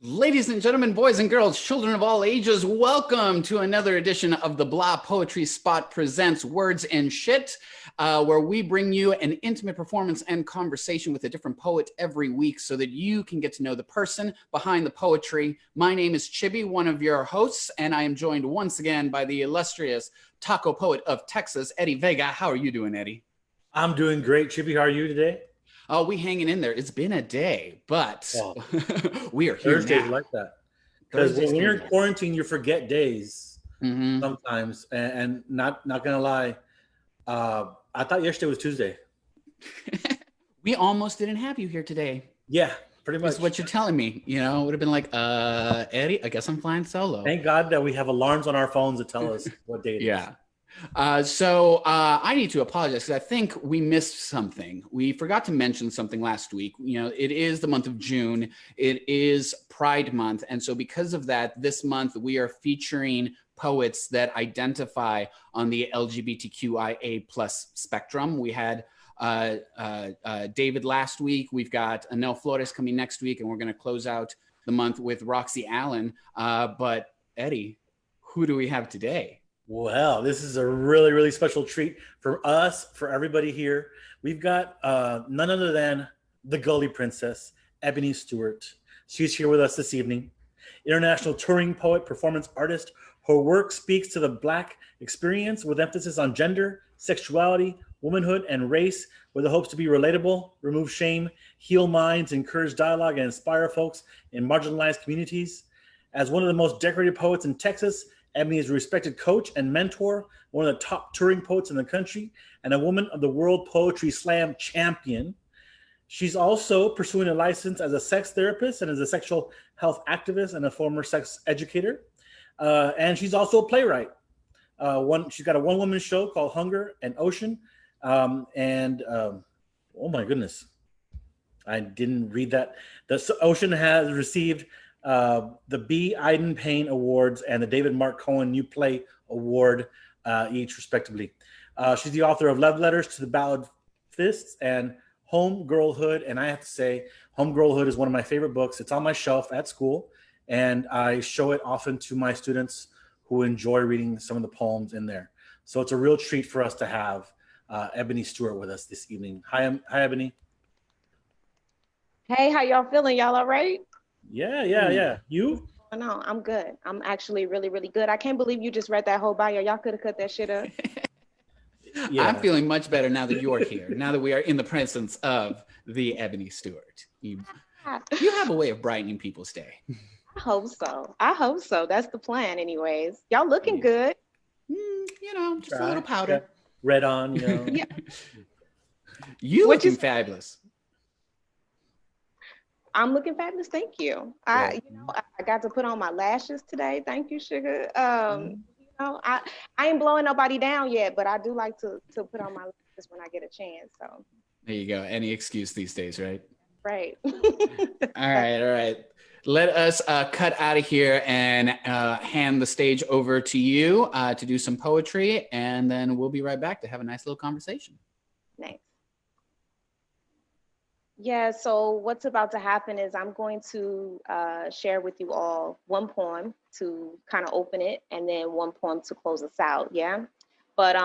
Ladies and gentlemen, boys and girls, children of all ages, welcome to another edition of the Blah Poetry Spot presents Words and Shit, where we bring you an intimate performance and conversation with a different poet every week so that you can get to know the person behind the poetry. My name is Chibi, one of your hosts, and I am joined once again by the illustrious taco poet of Texas, Eddie Vega. How are you doing, Eddie? I'm doing great. Chibi, how are you today? Oh, we hanging in there. It's been a day, but Oh, we are here Thursdays now. like that. Because Thursdays when can you're be in like quarantine, you forget days that. sometimes. And not gonna lie, I thought yesterday was Tuesday. We almost didn't have you here today. Yeah, pretty Is much. what you're telling me. You know, it would have been like, Eddie, I guess I'm flying solo. Thank God that we have alarms on our phones that tell us what day it is. Yeah. So I need to apologize because I think we missed something. We forgot to mention something last week. You know, it is the month of June. It is Pride Month. And so because of that, this month we are featuring poets that identify on the LGBTQIA plus spectrum. We had David last week. We've got Anel Flores coming next week, and we're going to close out the month with Roxy Allen. But Eddie, who do we have today? Well, this is a really, really special treat for us, for everybody here. We've got none other than the Gully Princess, Ebony Stewart. She's here with us this evening. International touring poet, performance artist. Her work speaks to the Black experience with emphasis on gender, sexuality, womanhood, and race, with the hopes to be relatable, remove shame, heal minds, encourage dialogue, and inspire folks in marginalized communities. As one of the most decorated poets in Texas, Ebony is a respected coach and mentor, one of the top touring poets in the country, and a Woman of the World Poetry Slam champion. She's also pursuing a license as a sex therapist and as a sexual health activist and a former sex educator. And she's also a playwright. She's got a one-woman show called Hunger and Ocean. Oh my goodness, I didn't read that. The Ocean has received the B. Iden Payne Awards and the David Mark Cohen New Play Award, each respectively. She's the author of Love Letters to the Balled Fists and Home.Girl.Hood. And I have to say, Home.Girl.Hood is one of my favorite books. It's on my shelf at school, and I show it often to my students who enjoy reading some of the poems in there. So it's a real treat for us to have Ebony Stewart with us this evening. Hi, Ebony. Hey, how y'all feeling? Y'all all right? Yeah. You? Oh, no, I'm good. I'm actually really, really good. I can't believe you just read that whole bio. Y'all could have cut that shit up. Yeah. I'm feeling much better now that you're here, now that we are in the presence of the Ebony Stewart. You have a way of brightening people's day. I hope so. I hope so. That's the plan anyways. Y'all looking good. You know, just a little powder. Red on, you know. Yeah. You looking fabulous. I'm looking fabulous. Thank you. I got to put on my lashes today. Thank you, sugar. I ain't blowing nobody down yet, but I do like to put on my lashes when I get a chance. So there you go. Any excuse these days, right? Right. All right. Let us cut out of here and hand the stage over to you to do some poetry, and then we'll be right back to have a nice little conversation. Nice. Yeah, so what's about to happen is I'm going to share with you all one poem to kind of open it, and then one poem to close us out, yeah? But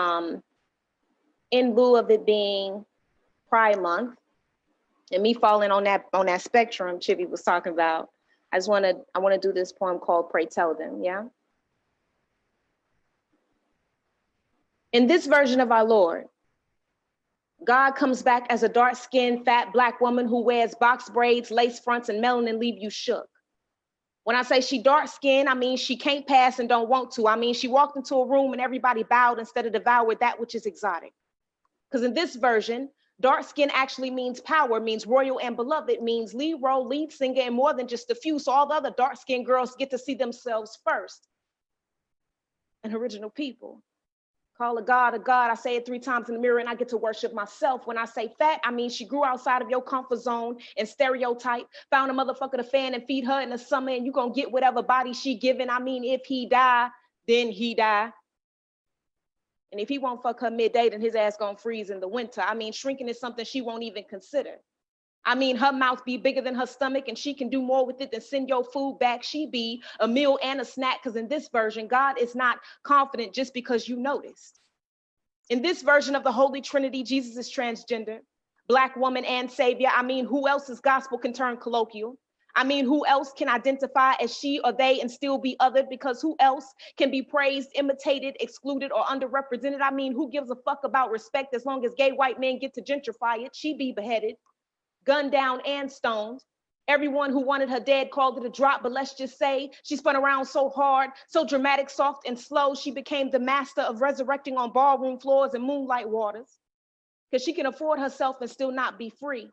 in lieu of it being Pride Month, and me falling on that spectrum Chibi was talking about, I want to do this poem called Pray Tell Them, yeah? In this version of our Lord, God comes back as a dark-skinned, fat Black woman who wears box braids, lace fronts, and melanin leave you shook. When I say she dark-skinned, I mean she can't pass and don't want to. I mean she walked into a room and everybody bowed instead of devoured that which is exotic. Because in this version, dark skin actually means power, means royal and beloved, means lead role, lead singer, and more than just a few. So all the other dark-skinned girls get to see themselves first. An original people. Call a God, I say it 3 times in the mirror and I get to worship myself. When I say fat, I mean she grew outside of your comfort zone and stereotype, found a motherfucker to fan and feed her in the summer, and you gonna get whatever body she giving. I mean, if he die, then he die. And if he won't fuck her midday, then his ass gonna freeze in the winter. I mean, shrinking is something she won't even consider. I mean, her mouth be bigger than her stomach and she can do more with it than send your food back. She be a meal and a snack, because in this version, God is not confident just because you noticed. In this version of the Holy Trinity, Jesus is transgender, Black woman and savior. I mean, who else's gospel can turn colloquial? I mean, who else can identify as she or they and still be othered? Because who else can be praised, imitated, excluded, or underrepresented? I mean, who gives a fuck about respect as long as gay white men get to gentrify it? She be beheaded, gunned down, and stoned. Everyone who wanted her dead called it a drop, but let's just say she spun around so hard, so dramatic, soft, and slow, she became the master of resurrecting on ballroom floors and moonlight waters, because she can afford herself and still not be free.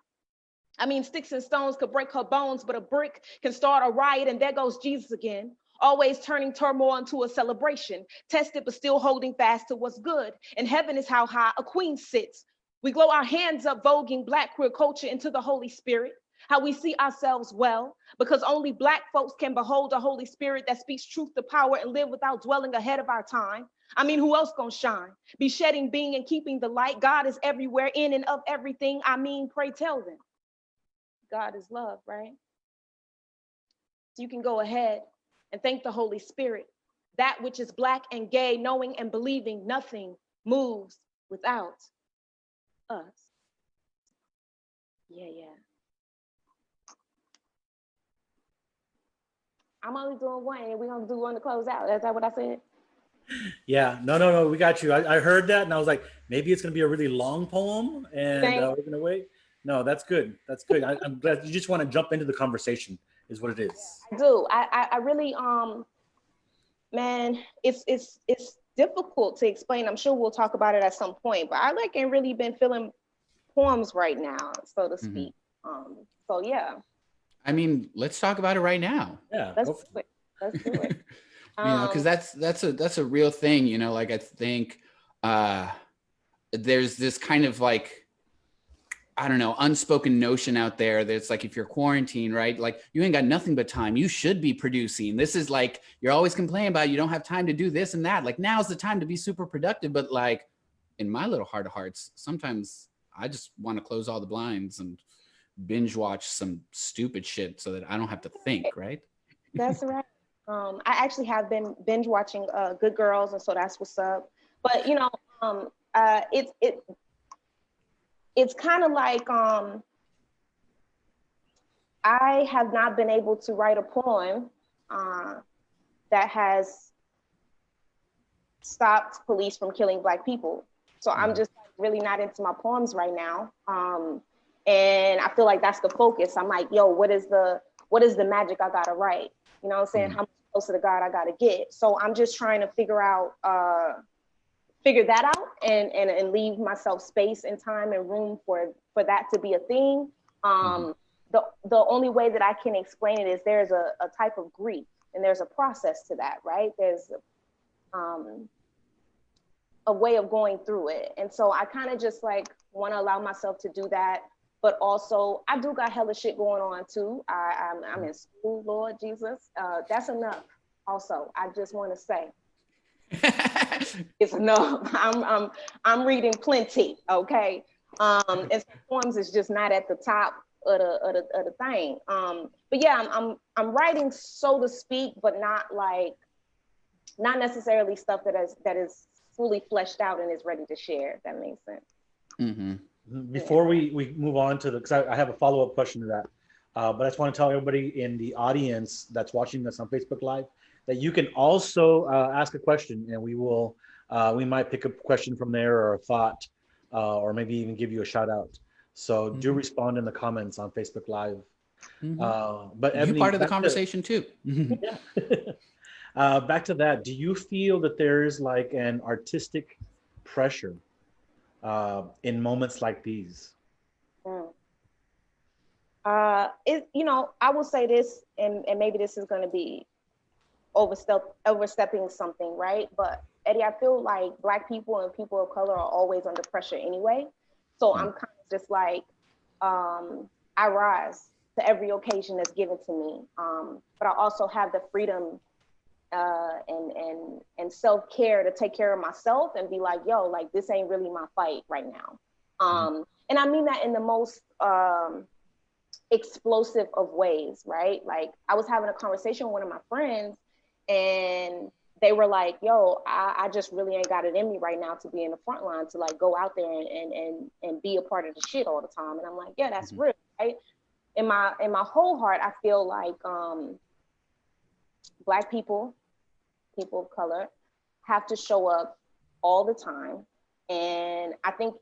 I mean, sticks and stones could break her bones, but a brick can start a riot, and there goes Jesus again, always turning turmoil into a celebration, tested but still holding fast to what's good. And heaven is how high a queen sits. We glow our hands up, voguing Black queer culture into the Holy Spirit, how we see ourselves well, because only Black folks can behold a Holy Spirit that speaks truth to power and live without dwelling ahead of our time. I mean, who else gonna shine? Be shedding, being, and keeping the light. God is everywhere, in and of everything. I mean, pray tell them. God is love, right? So you can go ahead and thank the Holy Spirit. That which is Black and gay, knowing and believing nothing moves without us. Yeah. I'm only doing one, and we're gonna do one to close out. Is that what I said? Yeah, no, we got you. I heard that, and I was like, maybe it's gonna be a really long poem, and we're gonna wait. No, that's good. That's good. I'm glad you just want to jump into the conversation, is what it is. I do. I really man, it's difficult to explain. I'm sure we'll talk about it at some point, but I ain't really been feeling poems right now, so to speak. So yeah. I mean, let's talk about it right now. Yeah, let's do it. You know, because that's a real thing. You know, like I think there's this kind of like, I don't know, unspoken notion out there that's like, if you're quarantined, right? Like you ain't got nothing but time. You should be producing. This is like, you're always complaining about you don't have time to do this and that. Like now's the time to be super productive. But like in my little heart of hearts, sometimes I just want to close all the blinds and binge watch some stupid shit so that I don't have to think, right? That's right. I actually have been binge watching Good Girls, and so that's what's up. But you know, it's kind of like I have not been able to write a poem that has stopped police from killing Black people. So I'm just really not into my poems right now. And I feel like that's the focus. I'm like, yo, what is the magic I gotta write? You know what I'm saying? How much closer to God I gotta get? So I'm just trying to figure that out and leave myself space and time and room for that to be a thing. The only way that I can explain it is there's a type of grief, and there's a process to that, right? There's a way of going through it. And so I kind of just like want to allow myself to do that. But also, I do got hella shit going on too. I'm in school, Lord Jesus. That's enough. Also, I just want to say, it's enough. I'm reading plenty, okay. And poems is just not at the top of the thing. But yeah, I'm writing, so to speak, but not necessarily stuff that is fully fleshed out and is ready to share. If that makes sense. Mm-hmm. Before we move on to because I have a follow-up question to that, but I just want to tell everybody in the audience that's watching us on Facebook Live that you can also ask a question, and we might pick a question from there or a thought, or maybe even give you a shout out. So do respond in the comments on Facebook Live. But Ebony, you're part of the conversation too. Yeah. Back to that, do you feel that there's like an artistic pressure in moments like these? I will say this, and maybe this is going to be overstepping something, right? But Eddie, I feel like Black people and people of color are always under pressure anyway. So I'm kind of just like, I rise to every occasion that's given to me. But I also have the freedom and self-care to take care of myself and be like, yo, like this ain't really my fight right now. And I mean that in the most explosive of ways, right? Like I was having a conversation with one of my friends and they were like, yo, I just really ain't got it in me right now to be in the front line, to like go out there and be a part of the shit all the time. And I'm like, yeah, that's real, right? In my whole heart, I feel like Black people, people of color, have to show up all the time. And I think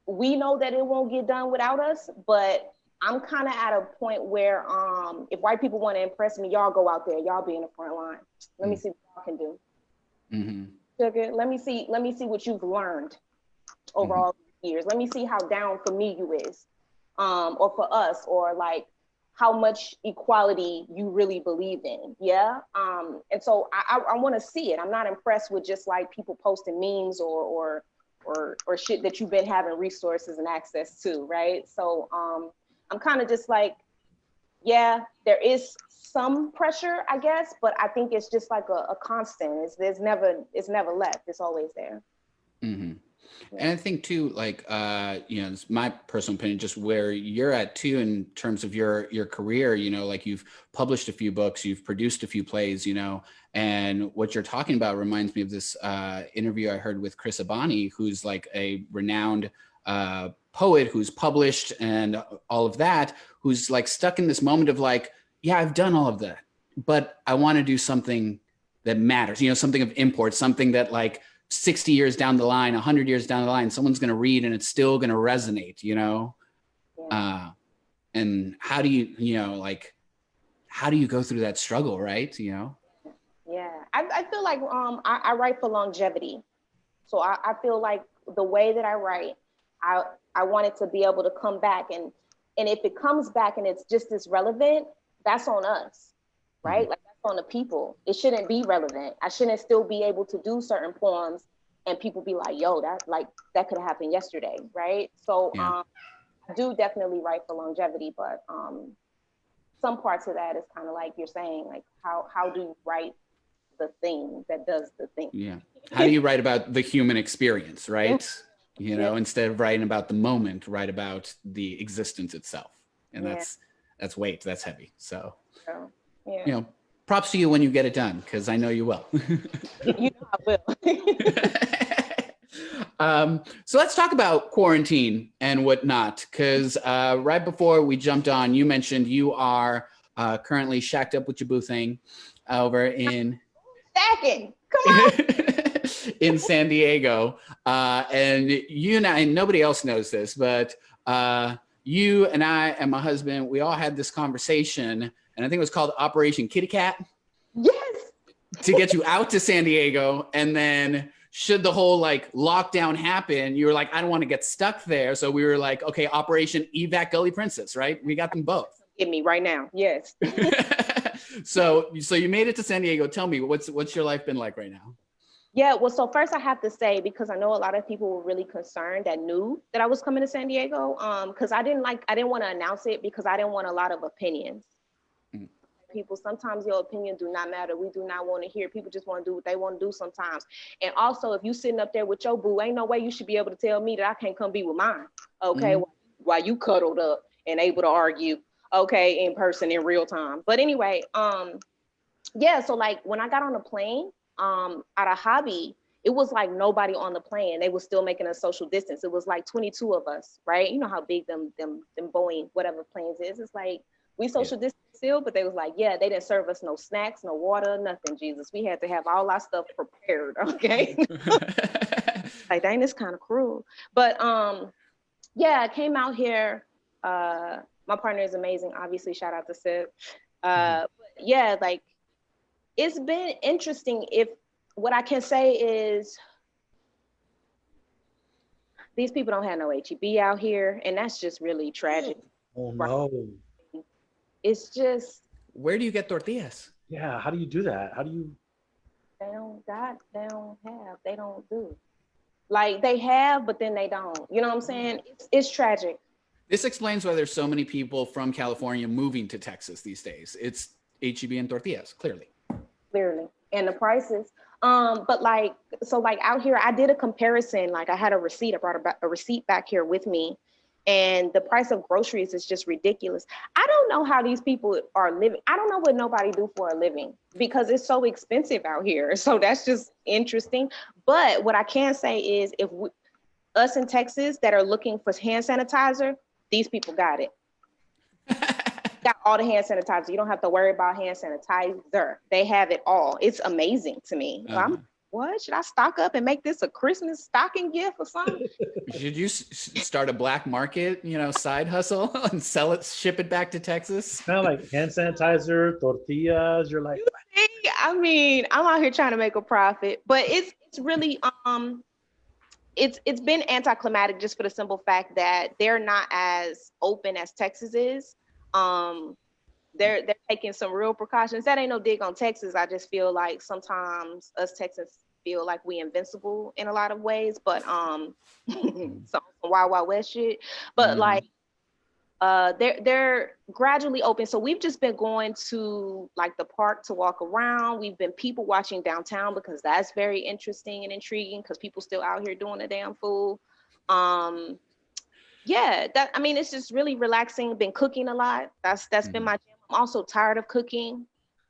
we know that it won't get done without us, but I'm kind of at a point where if white people want to impress me, y'all go out there, y'all be in the front line. Let me see what y'all can do. Sugar, let me see what you've learned over all these years. Let me see how down for me you is, or for us, or like how much equality you really believe in. Yeah. And so I want to see it. I'm not impressed with just like people posting memes or shit that you've been having resources and access to, right? So I'm kind of just like, yeah, there is some pressure, I guess, but I think it's just like a constant. It's never left. It's always there. Yeah. And I think too, like, it's my personal opinion, just where you're at too, in terms of your career, like you've published a few books, you've produced a few plays, and what you're talking about reminds me of this interview I heard with Chris Abani, who's like a renowned poet who's published and all of that, who's like stuck in this moment of like, yeah, I've done all of that, but I want to do something that matters, something of import, something that like 60 years down the line, 100 years down the line, someone's going to read and it's still going to resonate, Yeah. And how do you, how do you go through that struggle, right? Yeah, I feel like I write for longevity. So I feel like the way that I write, I want it to be able to come back, and if it comes back and it's just as relevant, that's on us, right? Like that's on the people. It shouldn't be relevant. I shouldn't still be able to do certain poems and people be like, yo, that could have happened yesterday, right? So I do definitely write for longevity, but some parts of that is kind of like you're saying, like how do you write the thing that does the thing? Yeah. How do you write about the human experience, right? Instead of writing about the moment, write about the existence itself. And that's weight, that's heavy. So, props to you when you get it done, because I know you will. You know I will. So let's talk about quarantine and whatnot, because right before we jumped on, you mentioned you are currently shacked up with your boo thing over in... Stacking, come on. In San Diego. And you and I, and nobody else knows this, but you and I and my husband, we all had this conversation, and I think it was called Operation Kitty Cat. Yes. To get you out to San Diego. And then should the whole like lockdown happen, you were like, I don't want to get stuck there. So we were like, okay, Operation Evac Gully Princess, right? We got them both. Get me right now. Yes. So you made it to San Diego. Tell me, what's your life been like right now? Yeah, well, so first I have to say, because I know a lot of people were really concerned that knew that I was coming to San Diego, because I didn't want to announce it because I didn't want a lot of opinions. People, sometimes your opinion do not matter. We do not want to hear. People just want to do what they want to do sometimes. And also, if you sitting up there with your boo, ain't no way you should be able to tell me that I can't come be with mine. Okay, while you cuddled up and able to argue, okay, in person in real time. But anyway, yeah. So like when I got on the plane, out of hobby, it was like nobody on the plane. They were still making a social distance. It was like 22 of us, right? You know how big them Boeing whatever planes is. It's like we social distance still, but they was like, yeah, they didn't serve us no snacks, no water, nothing, Jesus. We had to have all our stuff prepared, okay? Like, dang, it's kind of cruel. But yeah, I came out here. My partner is amazing, obviously, shout out to Sib. But yeah, like, it's been interesting. If what I can say is these people don't have no HEB out here, and that's just really tragic. Oh no. It's just, where do you get tortillas? Yeah, how do you do that? How do you? They don't do. Like they have, but then they don't. You know what I'm saying? It's tragic. This explains why there's so many people from California moving to Texas these days. It's HEB and tortillas, clearly. And the prices. But like, so like out here, I did a comparison. Like I had a receipt. I brought a receipt back here with me. And the price of groceries is just ridiculous. I don't know how these people are living. I don't know what nobody do for a living because it's so expensive out here. So that's just interesting. But what I can say is if us in Texas that are looking for hand sanitizer, these people got it. Got all the hand sanitizer. You don't have to worry about hand sanitizer. They have it all. It's amazing to me. What should I stock up and make this a Christmas stocking gift or something? Should you start a black market, side hustle and sell it, ship it back to Texas? Kind of like hand sanitizer, tortillas. You're like, I mean, I'm out here trying to make a profit, but it's really it's been anticlimactic just for the simple fact that they're not as open as Texas is. They're taking some real precautions. That ain't no dig on Texas. I just feel like sometimes us Texans feel like we invincible in a lot of ways, but some Wild Wild West shit. But like they're gradually open. So we've just been going to like the park to walk around. We've been people watching downtown because that's very interesting and intriguing because people still out here doing a damn fool. Yeah, it's just really relaxing. Been cooking a lot. That's been my jam. I'm also tired of cooking,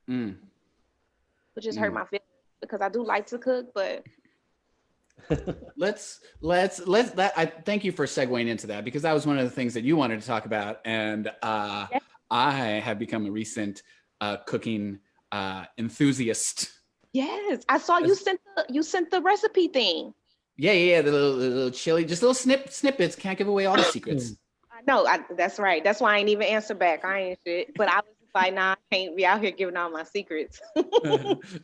which has hurt my feelings because I do like to cook, but let's I thank you for segueing into that because that was one of the things that you wanted to talk about, and I have become a recent cooking enthusiast. Yes, I saw you sent the recipe thing. Yeah, the little chili, just little snippets. Can't give away all the secrets. No, that's right. That's why I ain't even answer back. I ain't shit. But I was like, nah, I can't be out here giving all my secrets.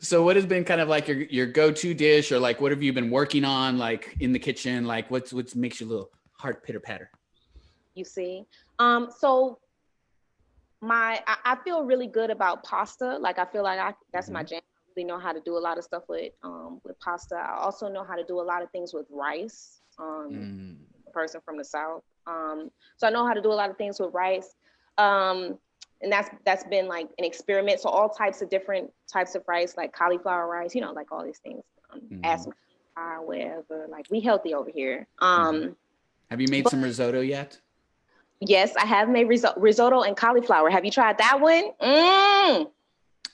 So what has been kind of like your go-to dish, or like what have you been working on like in the kitchen? Like what makes your little heart pitter patter? You see? So I feel really good about pasta. Like I feel like that's my jam. I really know how to do a lot of stuff with pasta. I also know how to do a lot of things with rice. A person from the South. So I know how to do a lot of things with rice. And that's been like an experiment. So all types of different types of rice, like cauliflower rice, like all these things. Ask me whatever. Like we healthy over here. Have you made some risotto yet? Yes, I have made risotto and cauliflower. Have you tried that one? I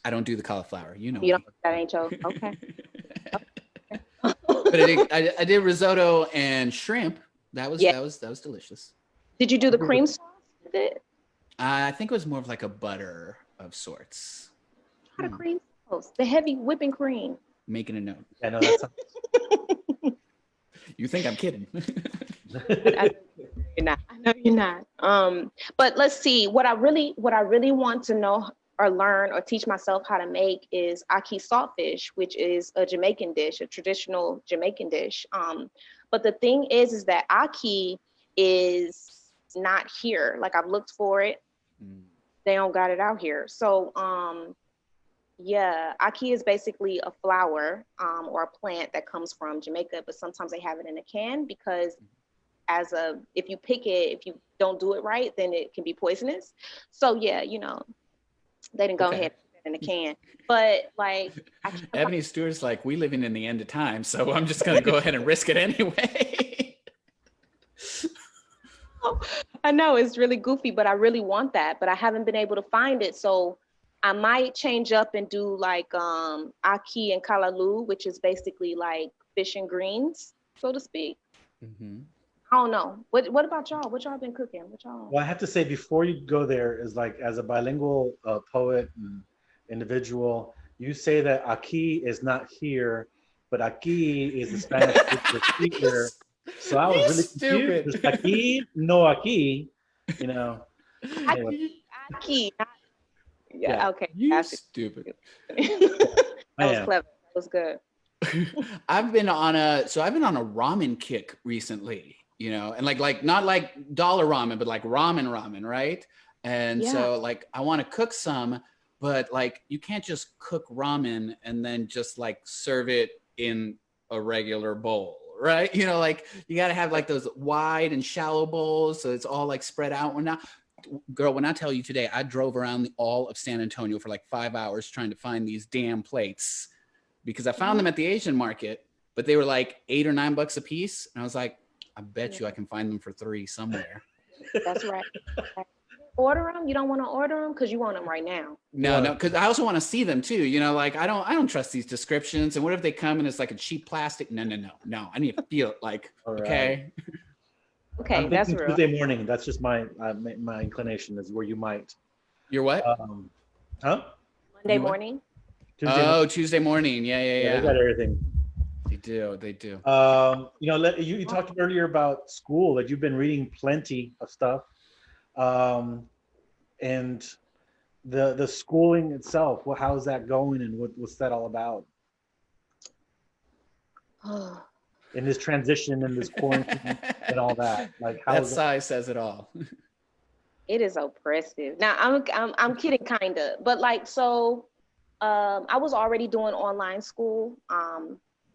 don't do the cauliflower. You know that ain't your okay. But I did risotto and shrimp. That was delicious. Did you do the cream sauce with it? I think it was more of like a butter of sorts. How the cream sauce? The heavy whipping cream. Making a note. I know that's. You think I'm kidding? I know you're not. But let's see. What I really want to know or learn or teach myself how to make is ackee saltfish, which is a Jamaican dish, a traditional Jamaican dish. But the thing is that ackee is not here. Like I've looked for it. They don't got it out here. So ackee is basically a flower or a plant that comes from Jamaica, but sometimes they have it in a can because if you pick it, if you don't do it right, then it can be poisonous. So they didn't go ahead and put it in a can. But like Ebony Stewart's like, we living in the end of time, so I'm just gonna go ahead and risk it anyway. I know it's really goofy, but I really want that, but I haven't been able to find it. So I might change up and do like ackee and kalaloo, which is basically like fish and greens, so to speak. I don't know. What about y'all? What y'all been cooking? Well, I have to say before you go there is like as a bilingual poet and individual, you say that ackee is not here, but ackee is the Spanish word for here. So I was really stupid. confused. Ackee, no ackee, Ackee. Yeah. Okay. You stupid. That was clever. That was good. I've been on a ramen kick recently, and like not like dollar ramen, but like ramen, right? And so like I want to cook some, but like you can't just cook ramen and then just like serve it in a regular bowl, right? Like you got to have like those wide and shallow bowls so it's all like spread out. When I tell you today, I drove around all of San Antonio for like 5 hours trying to find these damn plates because I found them at the Asian market, but they were like $8 or $9 a piece. And I was like, I bet you I can find them for $3 somewhere. That's right. Order them. You don't want to order them because you want them right now. No, because I also want to see them too. You know, like I don't trust these descriptions. And what if they come and it's like a cheap plastic? No. I need to feel it. Like, All okay. Right. Okay, I'm that's thinking real. Tuesday morning. That's just my inclination is where you might. You're what? Huh? Monday morning. Tuesday morning. Yeah. They got everything. They do. You know, you talked earlier about school, that you've been reading plenty of stuff, and the schooling itself. Well, how's that going, and what's that all about? In this transition and this quarantine and all that, like how that sigh says it all. It is oppressive. Now I'm kidding, kinda, but like so, I was already doing online school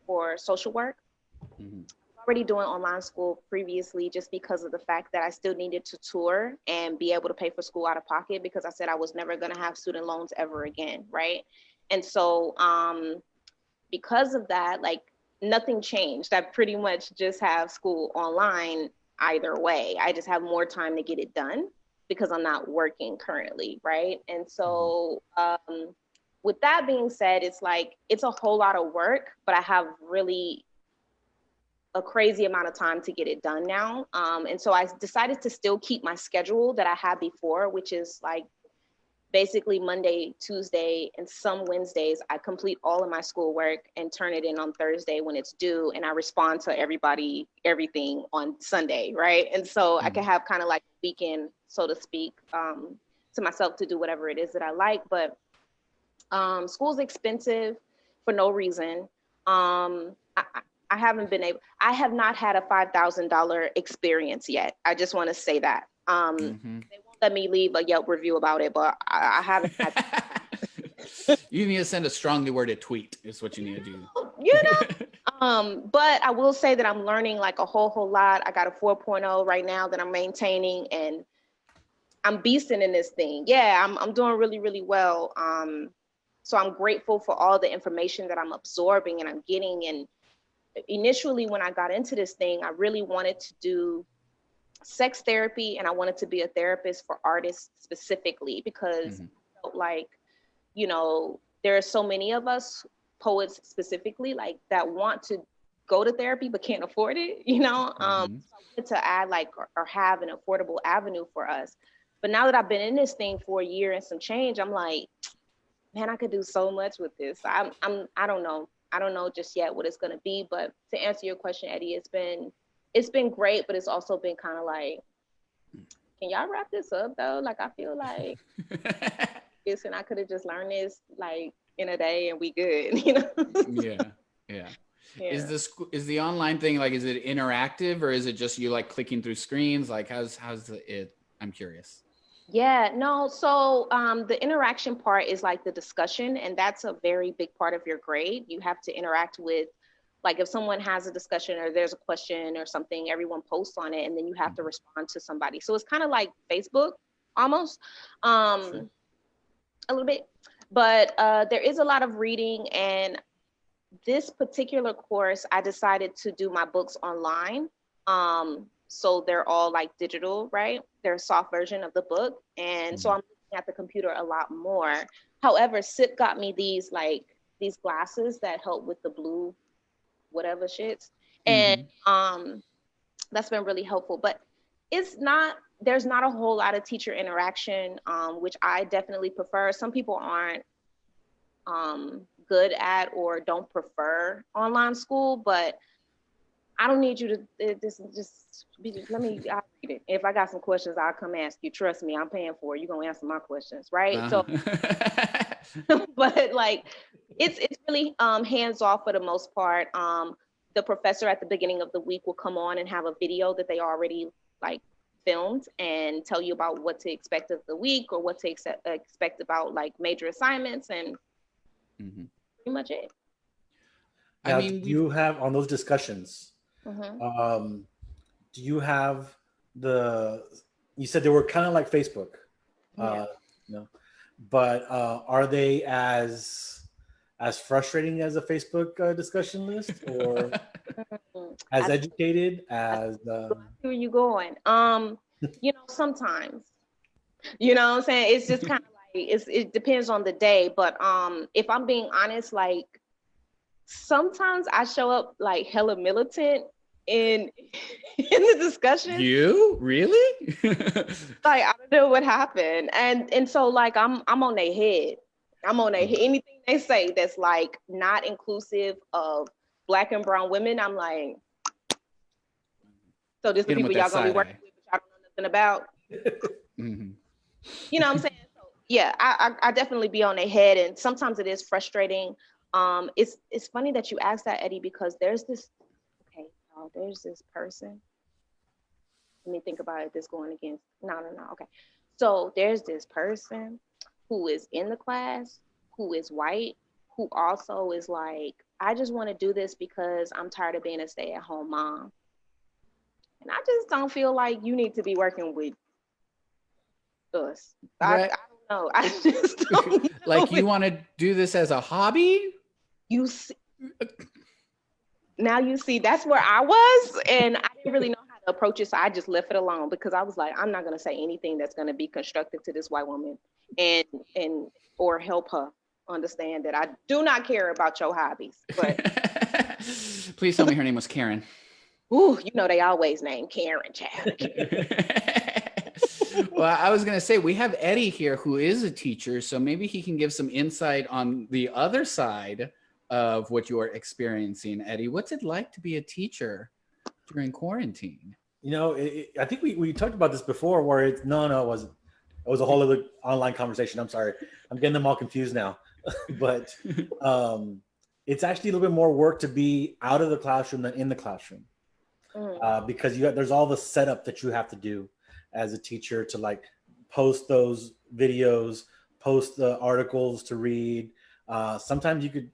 for social work. Mm-hmm. Already doing online school previously, just because of the fact that I still needed to tour and be able to pay for school out of pocket, because I said I was never going to have student loans ever again, right? And so because of that, like nothing changed. I pretty much just have school online either way. I just have more time to get it done because I'm not working currently, right? And so with that being said, it's like it's a whole lot of work, but I have really a crazy amount of time to get it done now. And so I decided to still keep my schedule that I had before, which is like basically Monday, Tuesday, and some Wednesdays. I complete all of my schoolwork and turn it in on Thursday when it's due. And I respond to everything on Sunday, right? And so I can have kind of like a weekend, so to speak, to myself to do whatever it is that I like. But school's expensive for no reason. I have not had a $5,000 experience yet. I just want to say that. They won't let me leave a Yelp review about it, but I haven't had. You need to send a strongly worded tweet is what you need to do. You know, but I will say that I'm learning like a whole lot. I got a 4.0 right now that I'm maintaining, and I'm beasting in this thing. Yeah, I'm doing really, really well. So I'm grateful for all the information that I'm absorbing and I'm getting. And initially when I got into this thing, I really wanted to do sex therapy, and I wanted to be a therapist for artists specifically, because I felt like, you know, there are so many of us, poets specifically, like that want to go to therapy but can't afford it, you know? So I wanted to add like or have an affordable avenue for us. But now that I've been in this thing for a year and some change, I'm like, man, I could do so much with this. I don't know. I don't know just yet what it's gonna be. But to answer your question, Eddie, it's been great, but it's also been kind of like, can y'all wrap this up though? Like I feel like this, and I could have just learned this like in a day and we good, you know? Yeah. Is the online thing like, is it interactive, or is it just you like clicking through screens? Like how's it? I'm curious. Yeah, no. So the interaction part is like the discussion, and that's a very big part of your grade. You have to interact with, like if someone has a discussion or there's a question or something, everyone posts on it, and then you have to respond to somebody. So it's kind of like Facebook almost, a little bit. But there is a lot of reading, and this particular course, I decided to do my books online. So they're all like digital, right? They're a soft version of the book. And so I'm looking at the computer a lot more. However, SIP got me these glasses that help with the blue whatever shits. And that's been really helpful. But there's not a whole lot of teacher interaction, which I definitely prefer. Some people aren't good at or don't prefer online school, but I don't need you to let me, I'll read it. If I got some questions, I'll come ask you. Trust me, I'm paying for it. You're gonna answer my questions, right? So, but like, it's really hands off for the most part. The professor at the beginning of the week will come on and have a video that they already like filmed and tell you about what to expect of the week or what to expect about like major assignments, and pretty much it. Now, do you have on those discussions? Do you have you said they were kind of like Facebook, but are they as frustrating as a Facebook discussion list, or as educated as where you going? Sometimes, you know what I'm saying? It's just kind of like, it depends on the day. But if I'm being honest, like sometimes I show up like hella militant in the discussion. You really? Like I don't know what happened, and so like I'm on their head. I'm on their head. Anything they say that's like not inclusive of Black and brown women, I'm like, so this the people y'all gonna be working with, but y'all don't know nothing about. Mm-hmm. You know what I'm saying? So yeah, I definitely be on their head, and sometimes it is frustrating. It's funny that you asked that, Eddie, because there's this person. Let me think about it. This going against no. Okay, so there's this person who is in the class who is white, who also is like, I just want to do this because I'm tired of being a stay-at-home mom. And I just don't feel like you need to be working with us. Right. I don't know. I just don't know. Like you want to do this as a hobby? You see, now you see, that's where I was, and I didn't really know how to approach it, so I just left it alone because I was like, I'm not going to say anything that's going to be constructive to this white woman and or help her understand that I do not care about your hobbies. But please tell me her name was Karen. Ooh, they always name Karen, child. Well, I was going to say, we have Eddie here who is a teacher, so maybe he can give some insight on the other side of what you're experiencing. Eddie, what's it like to be a teacher during quarantine? I think we talked about this before where it wasn't. It was a whole other online conversation. I'm sorry. I'm getting them all confused now. But it's actually a little bit more work to be out of the classroom than in the classroom. Because there's all the setup that you have to do as a teacher to like post those videos, post the articles to read. Sometimes you could,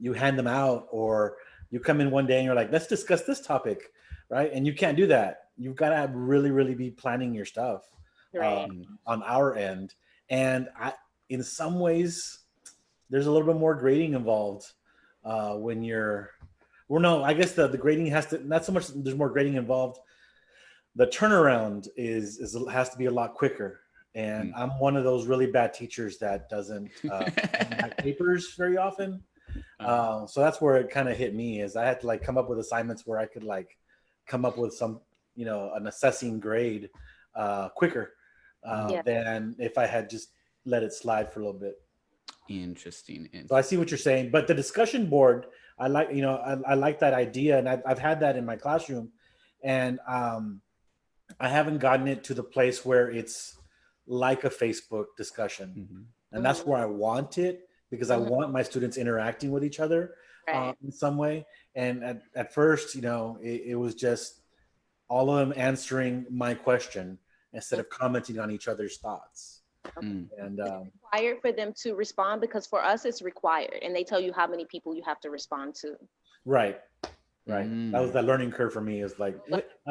you hand them out, or you come in one day and you're like, let's discuss this topic, right? And you can't do that. You've got to really, really be planning your stuff on our end. And in some ways, there's a little bit more grading involved when you're, well, no, I guess the grading has to, not so much there's more grading involved. The turnaround has to be a lot quicker. And I'm one of those really bad teachers that doesn't write papers very often. So that's where it kind of hit me, is I had to like come up with assignments where I could like come up with some, an assessing grade quicker than if I had just let it slide for a little bit. Interesting. So I see what you're saying, but the discussion board, I like, I like that idea, and I've had that in my classroom, and I haven't gotten it to the place where it's like a Facebook discussion, and that's where I want it, because I want my students interacting with each other in some way. And at first, it was just all of them answering my question instead of commenting on each other's thoughts. And it's required for them to respond, because for us it's required, and they tell you how many people you have to respond to. Right. That was that learning curve for me, is like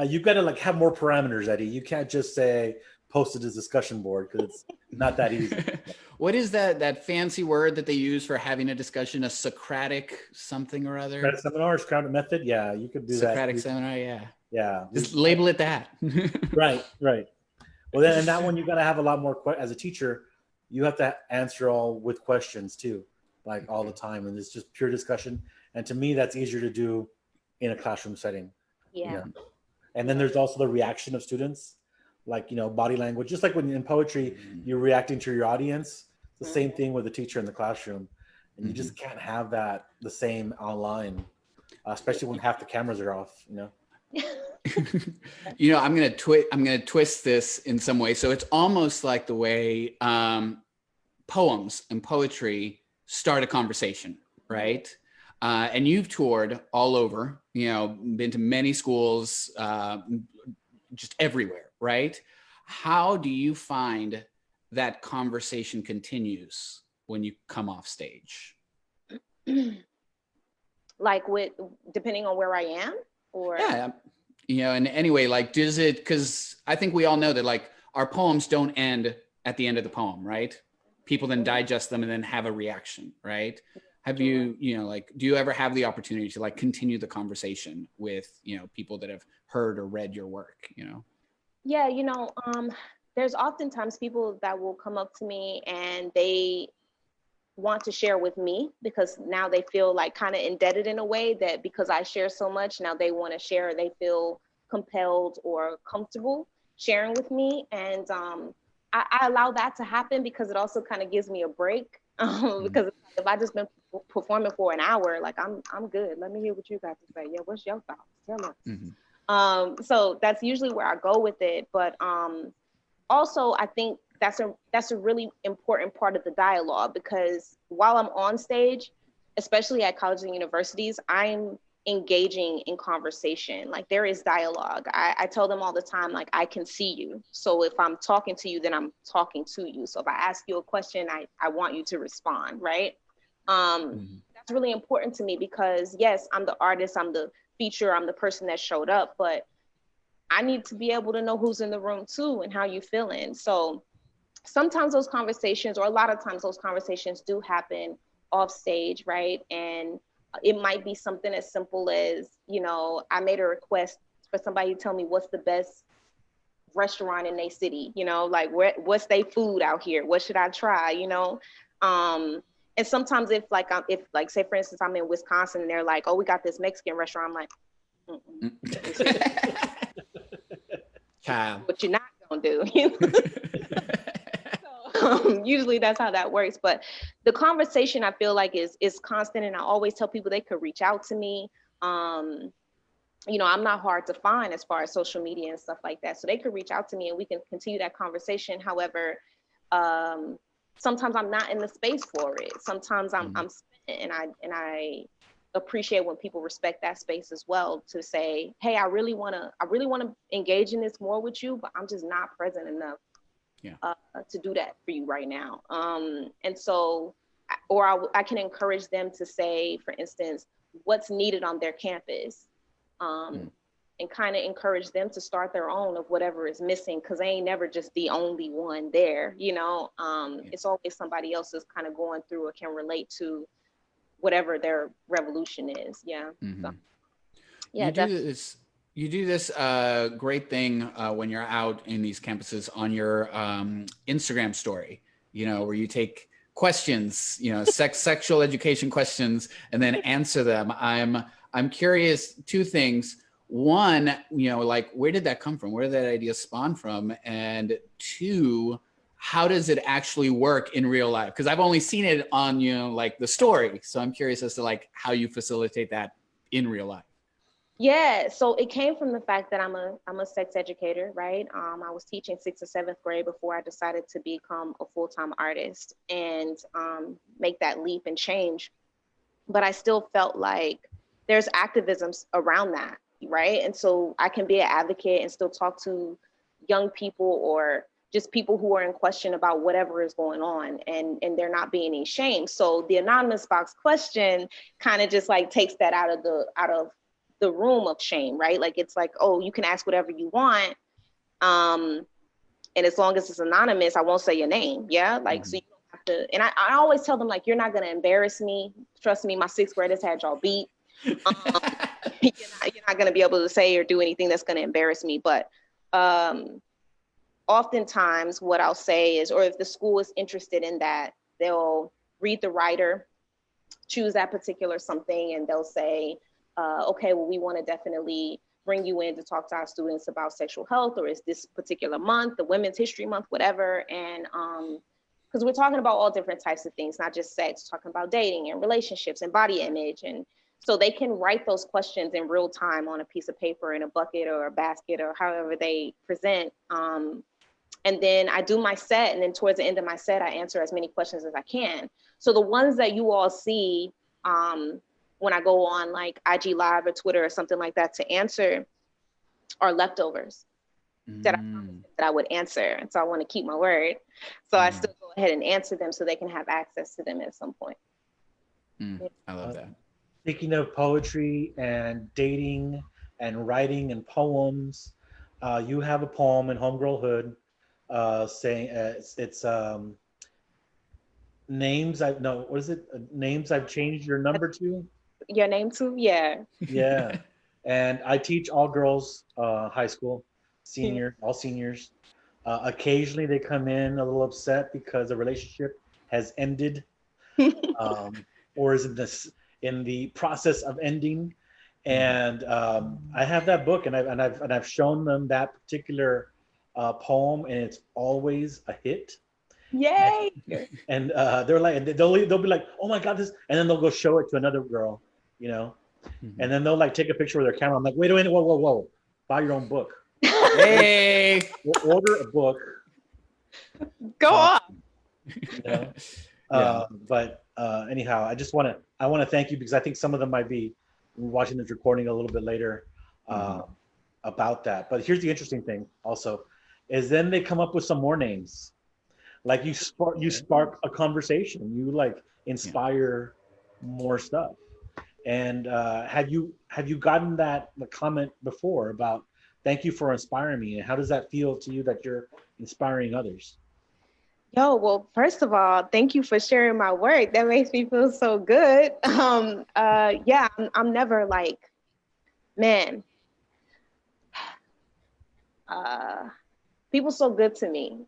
you've got to like have more parameters, Eddie. You can't just say post it as discussion board, because it's not that easy. What is that fancy word that they use for having a discussion? A Socratic something or other? Socratic seminar, Socratic method. Yeah, you could do Socratic that. seminar. Yeah. Yeah. Just label it that. Right. Well, then, and that one, you got to have a lot more, as a teacher, you have to answer all with questions too, like all the time. And it's just pure discussion. And to me, that's easier to do in a classroom setting. Yeah. And then there's also the reaction of students, like, body language, just like when in poetry, you're reacting to your audience. It's the same thing with the teacher in the classroom. And you just can't have that the same online, especially when half the cameras are off, I'm gonna twist this in some way. So it's almost like the way poems and poetry start a conversation, right? And you've toured all over, been to many schools, just everywhere, right? How do you find that conversation continues when you come off stage? Like depending on where I am, or and anyway, like, does it, because I think we all know that like our poems don't end at the end of the poem, right? People then digest them and then have a reaction, right? Have you, do you ever have the opportunity to like continue the conversation with, people that have heard or read your work, Yeah, there's oftentimes people that will come up to me and they want to share with me because now they feel like kind of indebted in a way that because I share so much, now they want to share, they feel compelled or comfortable sharing with me. And I allow that to happen because it also kind of gives me a break. Because if I just been performing for an hour, like I'm good. Let me hear what you got to say. Yeah, what's your thoughts? Tell us. So that's usually where I go with it. But also, I think that's a really important part of the dialogue because while I'm on stage, especially at colleges and universities, I'm engaging in conversation. Like there is dialogue. I tell them all the time, like I can see you. So if I'm talking to you, then I'm talking to you. So if I ask you a question, I want you to respond, right? That's really important to me because yes, I'm the artist, I'm the feature, I'm the person that showed up, but I need to be able to know who's in the room too and how you feeling. So sometimes those conversations, or a lot of times those conversations do happen off stage, right? And it might be something as simple as, I made a request for somebody to tell me what's the best restaurant in their city, like what's their food out here? What should I try, And sometimes if say for instance, I'm in Wisconsin and they're like, oh, we got this Mexican restaurant. I'm like, what you're not gonna do. Usually that's how that works. But the conversation I feel like is constant, and I always tell people they could reach out to me. I'm not hard to find as far as social media and stuff like that. So they could reach out to me and we can continue that conversation. However, sometimes I'm not in the space for it. Sometimes I'm spent, and I appreciate when people respect that space as well to say, hey, I really want to engage in this more with you, but I'm just not present enough to do that for you right now. And so, or I can encourage them to say, for instance, what's needed on their campus, and kind of encourage them to start their own of whatever is missing, because they ain't never just the only one there, It's always somebody else that's kind of going through or can relate to whatever their revolution is. So, you do this great thing when you're out in these campuses on your Instagram story, where you take questions, sexual education questions, and then answer them. I'm curious, two things. One, like where did that come from? Where did that idea spawn from? And two, how does it actually work in real life? Because I've only seen it on, like the story. So I'm curious as to like how you facilitate that in real life. Yeah, so it came from the fact that I'm a sex educator, right? I was teaching 6th and 7th grade before I decided to become a full-time artist and make that leap and change. But I still felt like there's activism around that, right? And so I can be an advocate and still talk to young people or just people who are in question about whatever is going on, and there not being any shame. So the anonymous box question kind of just like takes that out of the room of shame, right? Like it's like, oh, you can ask whatever you want, and as long as it's anonymous, I won't say your name. Yeah, like so you don't have to. And I always tell them like, you're not gonna embarrass me. Trust me, my 6th graders had y'all beat. You're not gonna be able to say or do anything that's gonna embarrass me. But oftentimes what I'll say is, or if the school is interested in that, they'll read the writer, choose that particular something, and they'll say, okay, well, we want to definitely bring you in to talk to our students about sexual health, or is this particular month, the Women's History Month, whatever. And because we're talking about all different types of things, not just sex, talking about dating and relationships and body image. And so they can write those questions in real time on a piece of paper in a bucket or a basket or however they present. And then I do my set, and then towards the end of my set, I answer as many questions as I can. So the ones that you all see when I go on like IG Live or Twitter or something like that to answer are leftovers that I would answer. And so I want to keep my word. So I still go ahead and answer them so they can have access to them at some point. I love that. Speaking of poetry and dating and writing and poems, you have a poem in Home.Girl.Hood saying it's names I've names I've changed your number to. Your name too? Yeah. Yeah. And I teach all girls high school. all seniors. Occasionally they come in a little upset because the relationship has ended, or is in the process of ending. And I have that book, and I've shown them that particular poem, and it's always a hit. Yay! And they're like, they'll be like, oh my god, this, and then they'll go show it to another girl, you know, and then they'll like take a picture with their camera. I'm like, wait a minute, whoa, buy your own book. Hey, Order a book. Go on. You know? But anyhow, I want to thank you, because I think some of them might be watching this recording a little bit later about that. But here's the interesting thing also, is then they come up with some more names. Like you spark a conversation, you like inspire more stuff. And have you gotten the comment before about thank you for inspiring me, and how does that feel to you that you're inspiring others? Yo, well, first of all, thank you for sharing my work. That makes me feel so good. Yeah, I'm never like, man, people so good to me.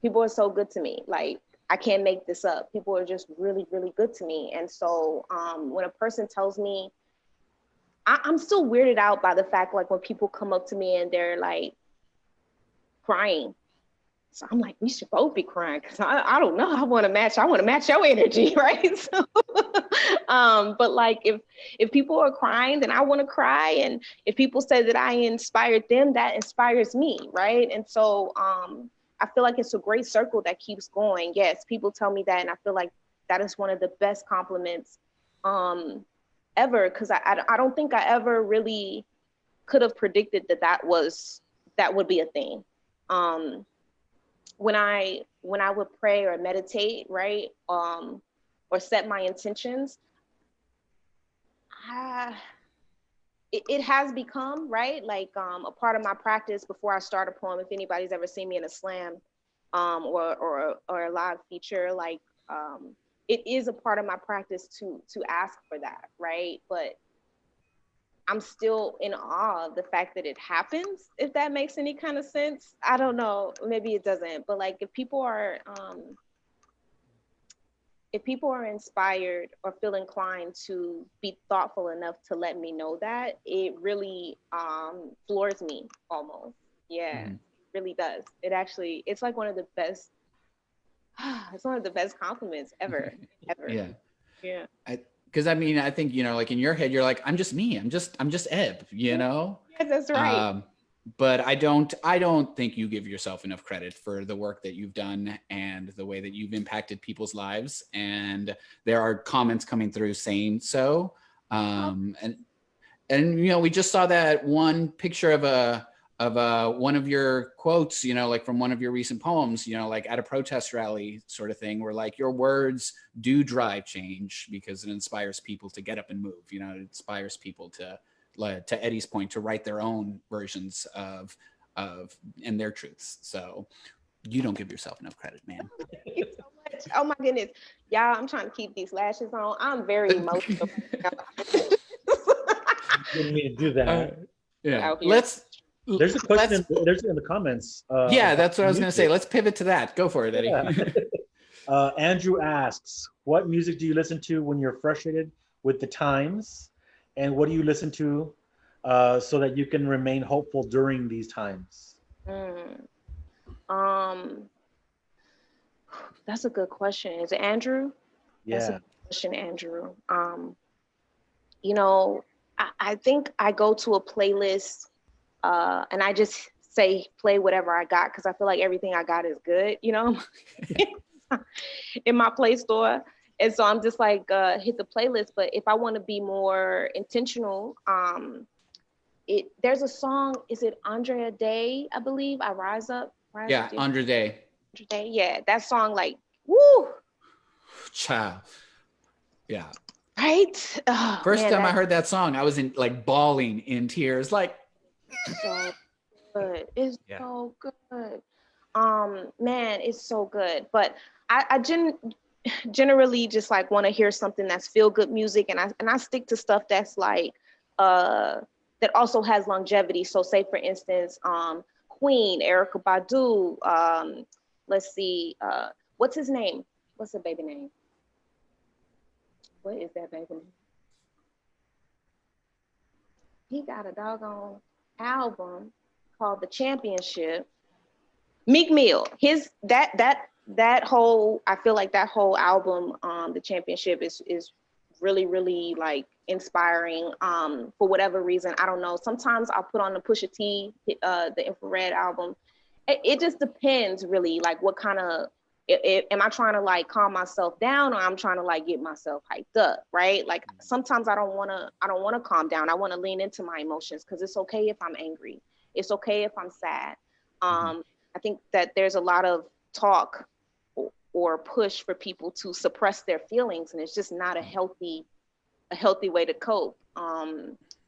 People are so good to me. Like, I can't make this up. People are just really, really good to me. And so when a person tells me, I'm still weirded out by the fact, like when people come up to me and they're like crying. So I'm like, we should both be crying, because I don't know. I want to match your energy, right? So, but like if people are crying, then I want to cry. And if people say that I inspired them, that inspires me, right? And so I feel like it's a great circle that keeps going. Yes, people tell me that, and I feel like that is one of the best compliments ever, because I don't think I ever really could have predicted that would be a thing. When I would pray or meditate, right, or set my intentions, it has become, right, like a part of my practice before I start a poem. If anybody's ever seen me in a slam or a live feature, like it is a part of my practice to ask for that, right? But I'm still in awe of the fact that it happens, if that makes any kind of sense. I don't know, maybe it doesn't, but like if people are inspired or feel inclined to be thoughtful enough to let me know that, it really floors me almost. Yeah, it really does. It's like one of the best, it's one of the best compliments ever. Yeah. Because I mean, I think, you know, like in your head, you're like, I'm just me. I'm just Eb, you know? Yeah, that's right. But I don't think you give yourself enough credit for the work that you've done and the way that you've impacted people's lives. And there are comments coming through saying so. And you know, we just saw that one picture of one of your quotes, you know, like from one of your recent poems, you know, like at a protest rally sort of thing, where like your words do drive change because it inspires people to get up and move. You know, it inspires people to Eddie's point, to write their own versions of and their truths. So you don't give yourself enough credit, man. Thank you so much. Oh my goodness, y'all! I'm trying to keep these lashes on. I'm very emotional. Didn't mean to do that. Yeah, There's a question. There's in the comments. Yeah, that's what I was going to say. Let's pivot to that. Go for it, Eddie. Yeah. Andrew asks, what music do you listen to when you're frustrated with the times? And what do you listen to so that you can remain hopeful during these times? That's a good question. Is it Andrew? Yeah. That's a good question, Andrew. You know, I think I go to a playlist and I just say play whatever I got, because I feel like everything I got is good, you know, in my Play Store. And so I'm just like, hit the playlist. But if I want to be more intentional, there's a song, is it Andrea Day, I believe? I Rise Up. Yeah, Andrea Day. Yeah, that song, like, woo. Child. Yeah. Right? Oh, First time I heard that song, I was like bawling in tears, like. So good. It's so good. Man, it's so good. But I generally just like want to hear something that's feel good music, and I stick to stuff that's like that also has longevity. So say for instance, Queen, Erykah Badu. Let's see, what's his name? What's the baby name? What is that baby name? He got a doggone album called The Championship. Meek Mill, that whole, I feel like that whole album, The Championship is really, really like inspiring. For whatever reason, I don't know. Sometimes I'll put on the Pusha T, the Infrared album. It just depends really, like what kind of, am I trying to like calm myself down, or I'm trying to like get myself hyped up, right? Like sometimes I don't want to calm down. I want to lean into my emotions, because it's okay if I'm angry. It's okay if I'm sad. I think that there's a lot of talk or push for people to suppress their feelings, and it's just not a healthy way to cope.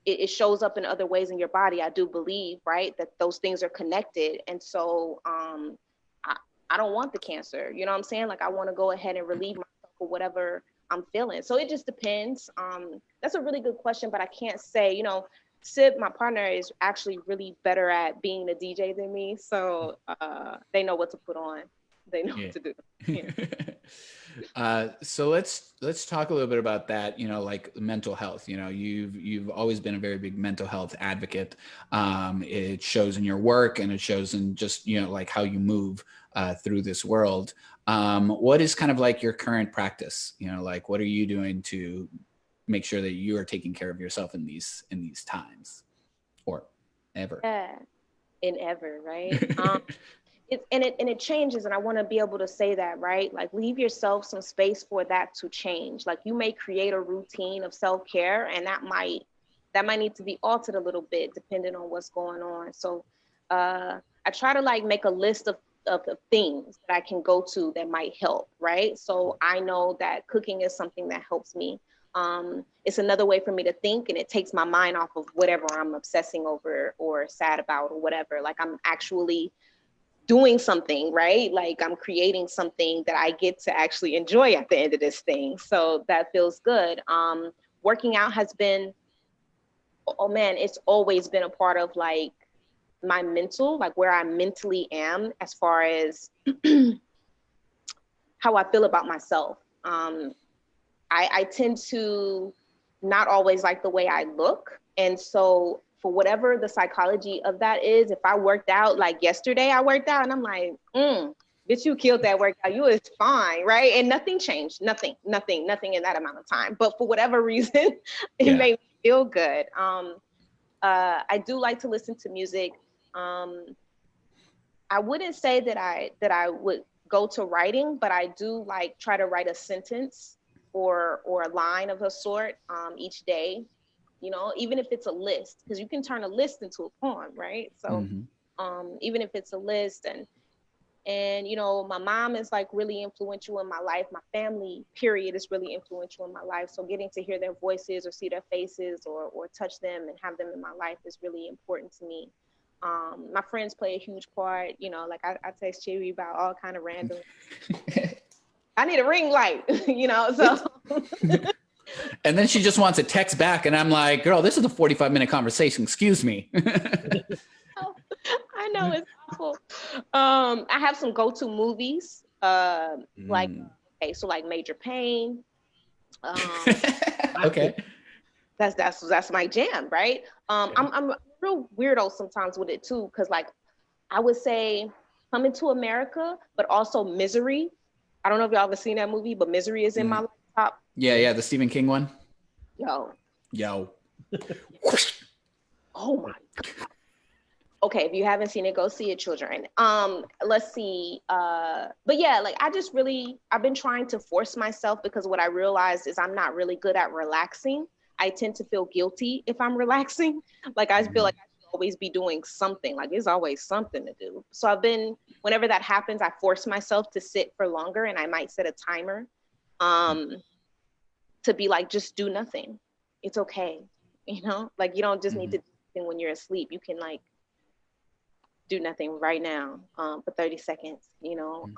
It shows up in other ways in your body. I do believe, right, that those things are connected. And so I don't want the cancer, you know what I'm saying? Like I want to go ahead and relieve myself for whatever I'm feeling. So it just depends. That's a really good question, but I can't say, you know, Sib, my partner, is actually really better at being a DJ than me. So they know what to put on. They know what to do. Yeah. So let's talk a little bit about that, you know, like mental health. You know, you've always been a very big mental health advocate. It shows in your work, and it shows in just, you know, like how you move through this world. What is kind of like your current practice? You know, like what are you doing to make sure that you are taking care of yourself in these times, or ever? Yeah, in ever, right? It changes, and I want to be able to say that, right? Like leave yourself some space for that to change. Like you may create a routine of self-care, and that might need to be altered a little bit depending on what's going on. So I try to like make a list of things that I can go to that might help, right? So I know that cooking is something that helps me. It's another way for me to think, and it takes my mind off of whatever I'm obsessing over or sad about or whatever. Like I'm actually doing something, right? Like I'm creating something that I get to actually enjoy at the end of this thing. So that feels good. Working out has been, oh man, it's always been a part of like my mental, like where I mentally am as far as how I feel about myself. I tend to not always like the way I look. And so for whatever the psychology of that is, if I worked out, like yesterday I worked out and I'm like, bitch, you killed that workout. You was fine, right? And nothing changed, nothing in that amount of time. But for whatever reason, it made me feel good. I do like to listen to music. I wouldn't say that I would go to writing, but I do like try to write a sentence or a line of a sort each day, you know, even if it's a list, because you can turn a list into a poem, right? So even if it's a list, and you know, my mom is like really influential in my life. My family, period, is really influential in my life. So getting to hear their voices or see their faces or touch them and have them in my life is really important to me. My friends play a huge part, you know, like I text Cherry about all kind of random. I need a ring light, you know, so. And then she just wants a text back, and I'm like, girl, this is a 45-minute conversation. Excuse me. I know, it's awful. I have some go-to movies, like, okay, so like Major Payne. Okay. That's my jam, right? I'm a real weirdo sometimes with it too, because like I would say Coming to America, but also Misery. I don't know if y'all ever seen that movie, but Misery is in my top. Yeah, the Stephen King one. Yo. Oh my God. Okay, if you haven't seen it, go see it, children. Let's see. But yeah, like I've been trying to force myself, because what I realized is I'm not really good at relaxing. I tend to feel guilty if I'm relaxing. Like I feel like I should always be doing something. Like there's always something to do. So whenever that happens, I force myself to sit for longer, and I might set a timer to be like, just do nothing. It's okay. You know, like you don't just need to do something when you're asleep. You can like do nothing right now for 30 seconds, you know.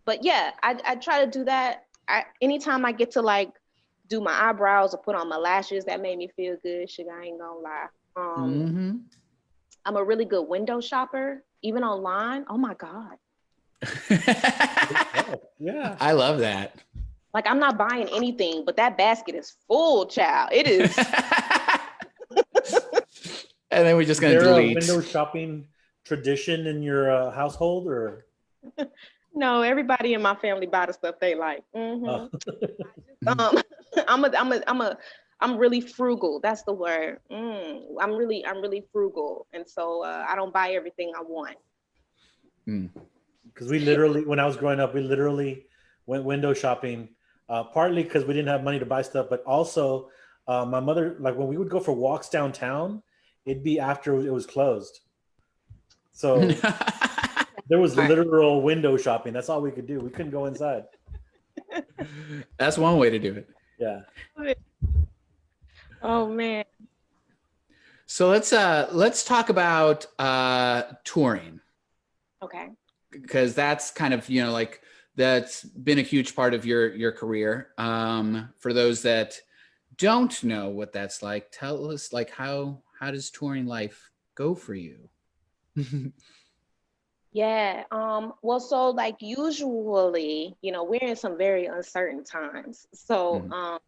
But yeah, I try to do that. Anytime I get to like do my eyebrows or put on my lashes, that made me feel good. Sugar, I ain't gonna lie. I'm a really good window shopper, even online. Oh my God. Yeah. I love that. Like, I'm not buying anything, but that basket is full, child. It is. And then we're just going to Is there delete. a window shopping tradition in your household, or? No, everybody in my family buy the stuff they like. I'm really frugal. That's the word. I'm really frugal, and so I don't buy everything I want. Because we literally, when I was growing up, we literally went window shopping, partly because we didn't have money to buy stuff, but also my mother, like when we would go for walks downtown, it'd be after it was closed. So there was literal window shopping. That's all we could do. We couldn't go inside. That's one way to do it. Yeah. Oh man. So let's talk about touring. Okay. Because that's kind of, like that's been a huge part of your career. For those that don't know what that's like, tell us, like, how does touring life go for you? Yeah. Well, so like usually, we're in some very uncertain times. So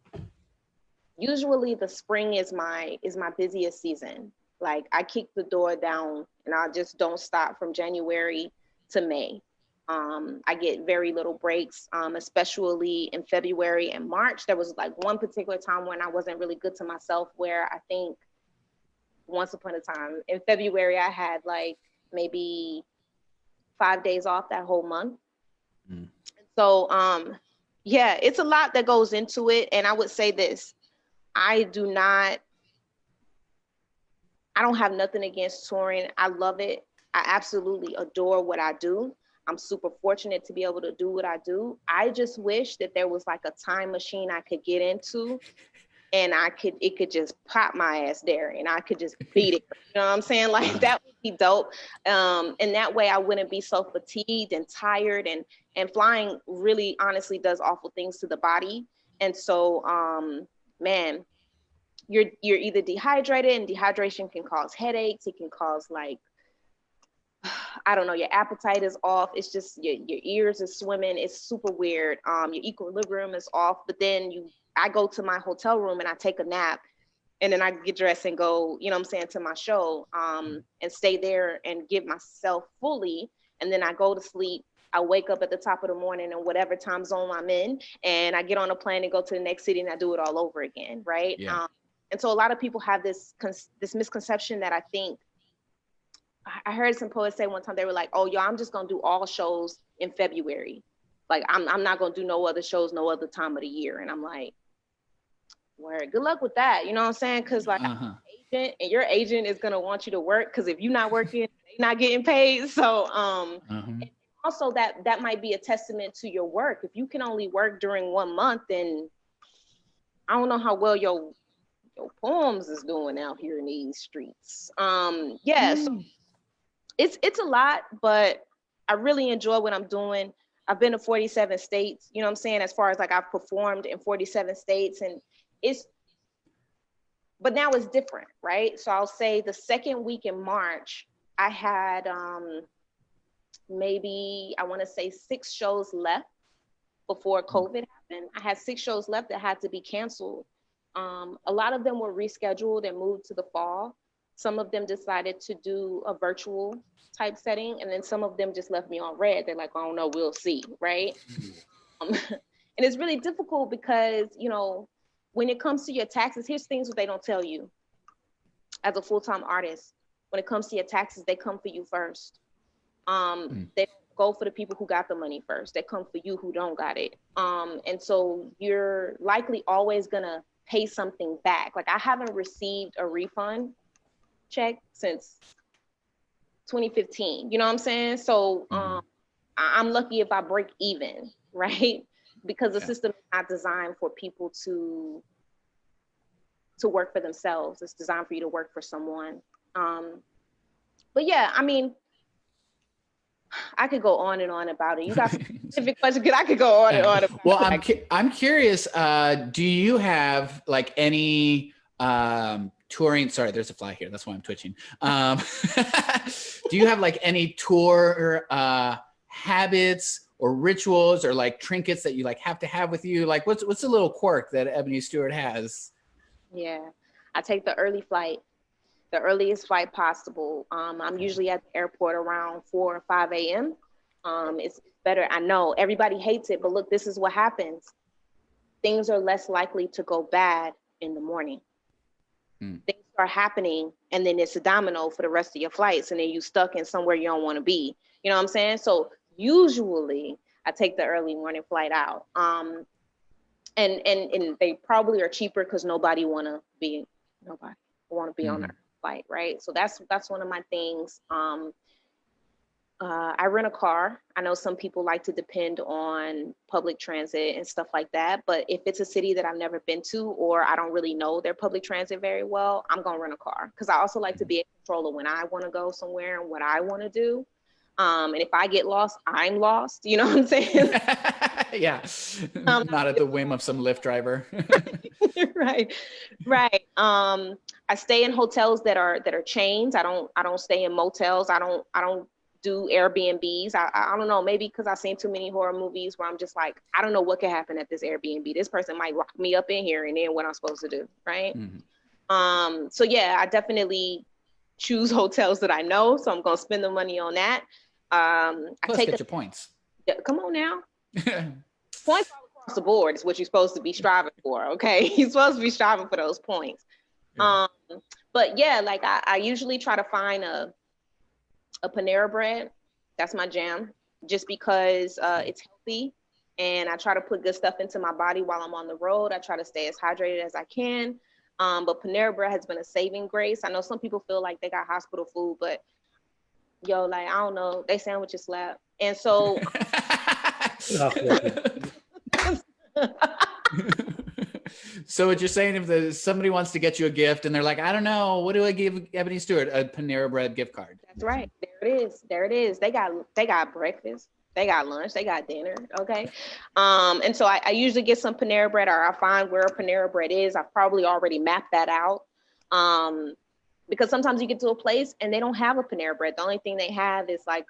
usually the spring is my busiest season. Like, I kick the door down and I just don't stop from January to May. I get very little breaks, especially in February and March. There was like one particular time when I wasn't really good to myself, where I think once upon a time in February, I had like maybe 5 days off that whole month. So, yeah, it's a lot that goes into it. And I would say this, I don't have nothing against touring. I love it. I absolutely adore what I do. I'm super fortunate to be able to do what I do. I just wish that there was like a time machine I could get into, and it could just pop my ass there and I could just beat it. You know what I'm saying? Like, that would be dope. And that way I wouldn't be so fatigued and tired, and flying really honestly does awful things to the body. And so, man, you're either dehydrated, and dehydration can cause headaches. It can cause, like, I don't know, your appetite is off. It's just your ears are swimming. It's super weird. Your equilibrium is off. But then I go to my hotel room and I take a nap, and then I get dressed and go, to my show, and stay there and give myself fully. And then I go to sleep. I wake up at the top of the morning in whatever time zone I'm in, and I get on a plane and go to the next city, and I do it all over again, right? Yeah. And so a lot of people have this misconception that I think, I heard some poets say one time, they were like, oh, yo, I'm just going to do all shows in February. Like, I'm not going to do no other shows, no other time of the year. And I'm like, word, good luck with that. You know what I'm saying? Because like, agent, and your agent is going to want you to work, because if you're not working, they're not getting paid. So and also that might be a testament to your work. If you can only work during 1 month, then I don't know how well your poems is doing out here in these streets. So it's a lot, but I really enjoy what I'm doing. I've been to 47 states, you know what I'm saying? As far as like, I've performed in 47 states, and but now it's different, right? So I'll say the second week in March, I had maybe, I want to say 6 shows left before COVID happened. I had 6 shows left that had to be canceled. A lot of them were rescheduled and moved to the fall. Some of them decided to do a virtual type setting, and then some of them just left me on red. They're like, I don't know, we'll see, right? And it's really difficult because, when it comes to your taxes, here's things that they don't tell you. As a full-time artist, when it comes to your taxes, they come for you first. They go for the people who got the money first. They come for you who don't got it. And so you're likely always gonna pay something back. Like, I haven't received a refund check since 2015. You know what I'm saying? So I'm lucky if I break even, right? Because the system is not designed for people to work for themselves. It's designed for you to work for someone. But yeah, I mean, I could go on and on about it. You got some specific questions? I could go on and on about well, it. I'm curious, do you have like any touring, sorry, there's a fly here, that's why I'm twitching. Do you have like any tour habits or rituals or like trinkets that you like have to have with you? Like what's the little quirk that Ebony Stewart has? Yeah, I take the early flight, the earliest flight possible. I'm usually at the airport around 4 or 5 a.m. It's better. I know everybody hates it, but look, this is what happens. Things are less likely to go bad in the morning. Things are happening, and then it's a domino for the rest of your flights, and then you stuck in somewhere you don't want to be. You know what I'm saying? So usually I take the early morning flight out. And they probably are cheaper because nobody want to be on their flight, right? So that's one of my things. I rent a car. I know some people like to depend on public transit and stuff like that, but if it's a city that I've never been to or I don't really know their public transit very well, I'm gonna rent a car because I also like to be in control of when I want to go somewhere and what I want to do. And if I get lost, I'm lost. You know what I'm saying? Yeah, not at the whim of some Lyft driver. Right. I stay in hotels that are chains. I don't stay in motels. I don't do Airbnbs. I don't know, maybe because I've seen too many horror movies where I'm just like, I don't know what could happen at this Airbnb. This person might lock me up in here and then what I'm supposed to do, right? So yeah, I definitely choose hotels that I know. So I'm gonna spend the money on that. Plus, get your points. Come on now. Points all across the board is what you're supposed to be striving for, okay? You're supposed to be striving for those points. Yeah. But yeah, like I usually try to find a Panera bread. That's my jam, just because it's healthy, and I try to put good stuff into my body while I'm on the road. I try to stay as hydrated as I can. But Panera bread has been a saving grace. I know some people feel like they got hospital food, but yo, like, I don't know, they sandwiches slap. And so so what you're saying, if somebody wants to get you a gift and they're like, I don't know, what do I give Ebony Stewart? A Panera bread gift card. That's right. There it is. They got breakfast, they got lunch, they got dinner. Okay. And so I usually get some Panera bread, or I find where a Panera bread is. I've probably already mapped that out. Because sometimes you get to a place and they don't have a Panera bread. The only thing they have is like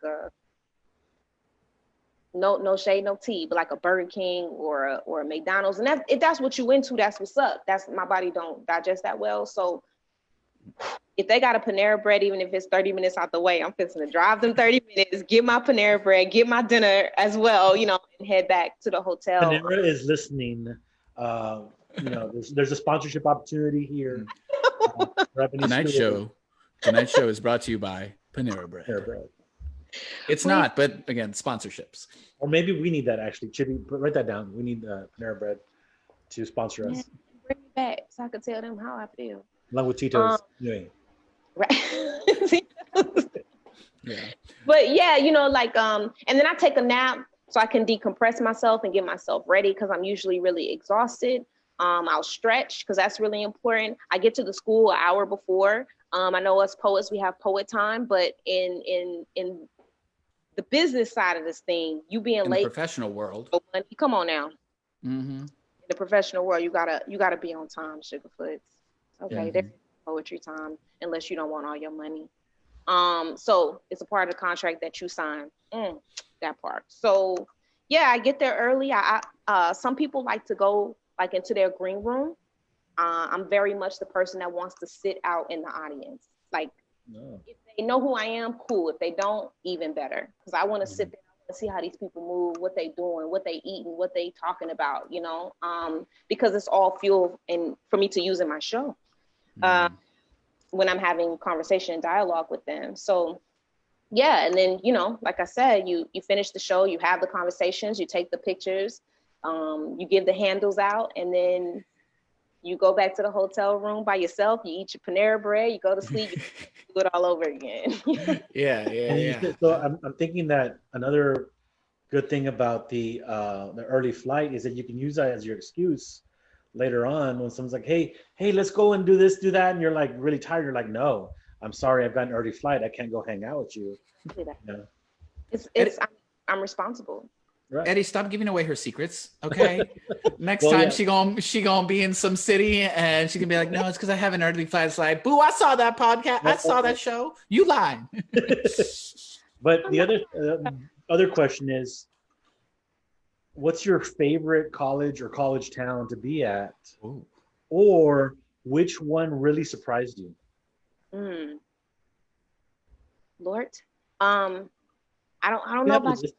no shade, no tea, but like a Burger King or a McDonald's. And if that's what you into, that's what's up. That's, my body don't digest that well. So if they got a Panera bread, even if it's 30 minutes out the way, I'm fixing to drive them 30 minutes, get my Panera bread, get my dinner as well, you know, and head back to the hotel. Panera is listening. You know, there's a sponsorship opportunity here. Tonight's show is brought to you by Panera Bread. It's not, but again, sponsorships. Or maybe we need that actually. Chibi, write that down. We need Panera Bread to sponsor us. Bring me back so I can tell them how I feel. Along with Tito's. Right. Yeah. But yeah, you know, like, and then I take a nap so I can decompress myself and get myself ready because I'm usually really exhausted. I'll stretch because that's really important. I get to the school an hour before. I know us poets, we have poet time, but in the business side of this thing, you being late. In the professional world. Come on now. Mm-hmm. In the professional world, you gotta be on time, Sugarfoots. Okay, there's poetry time unless you don't want all your money. So it's a part of the contract that you sign. That part. So yeah, I get there early. Some people like to go like into their green room. I'm very much the person that wants to sit out in the audience. Like, if they know who I am, cool. If they don't, even better. Because I want to sit there and see how these people move, what they doing, what they eating, what they talking about, you know, because it's all fuel for me to use in my show when I'm having conversation and dialogue with them. So yeah, and then, you know, like I said, you finish the show, you have the conversations, you take the pictures, you give the handles out, and then you go back to the hotel room by yourself, you eat your Panera bread, you go to sleep, you do it all over again. Yeah. So I'm thinking that another good thing about the early flight is that you can use that as your excuse later on when someone's like, hey, let's go and do this, do that. And you're like really tired. You're like, no, I'm sorry, I've got an early flight. I can't go hang out with you. I'm responsible. Right. Eddie, stop giving away her secrets, okay? Next Well, time yeah. she gonna be in some city and she can be like, no, it's because I have an earthly flashlight. Boo! I saw that podcast. I saw that show. You lied. But the other question is, what's your favorite college or college town to be at, Ooh. or which one really surprised you? Lord, I don't You know have if I a should list.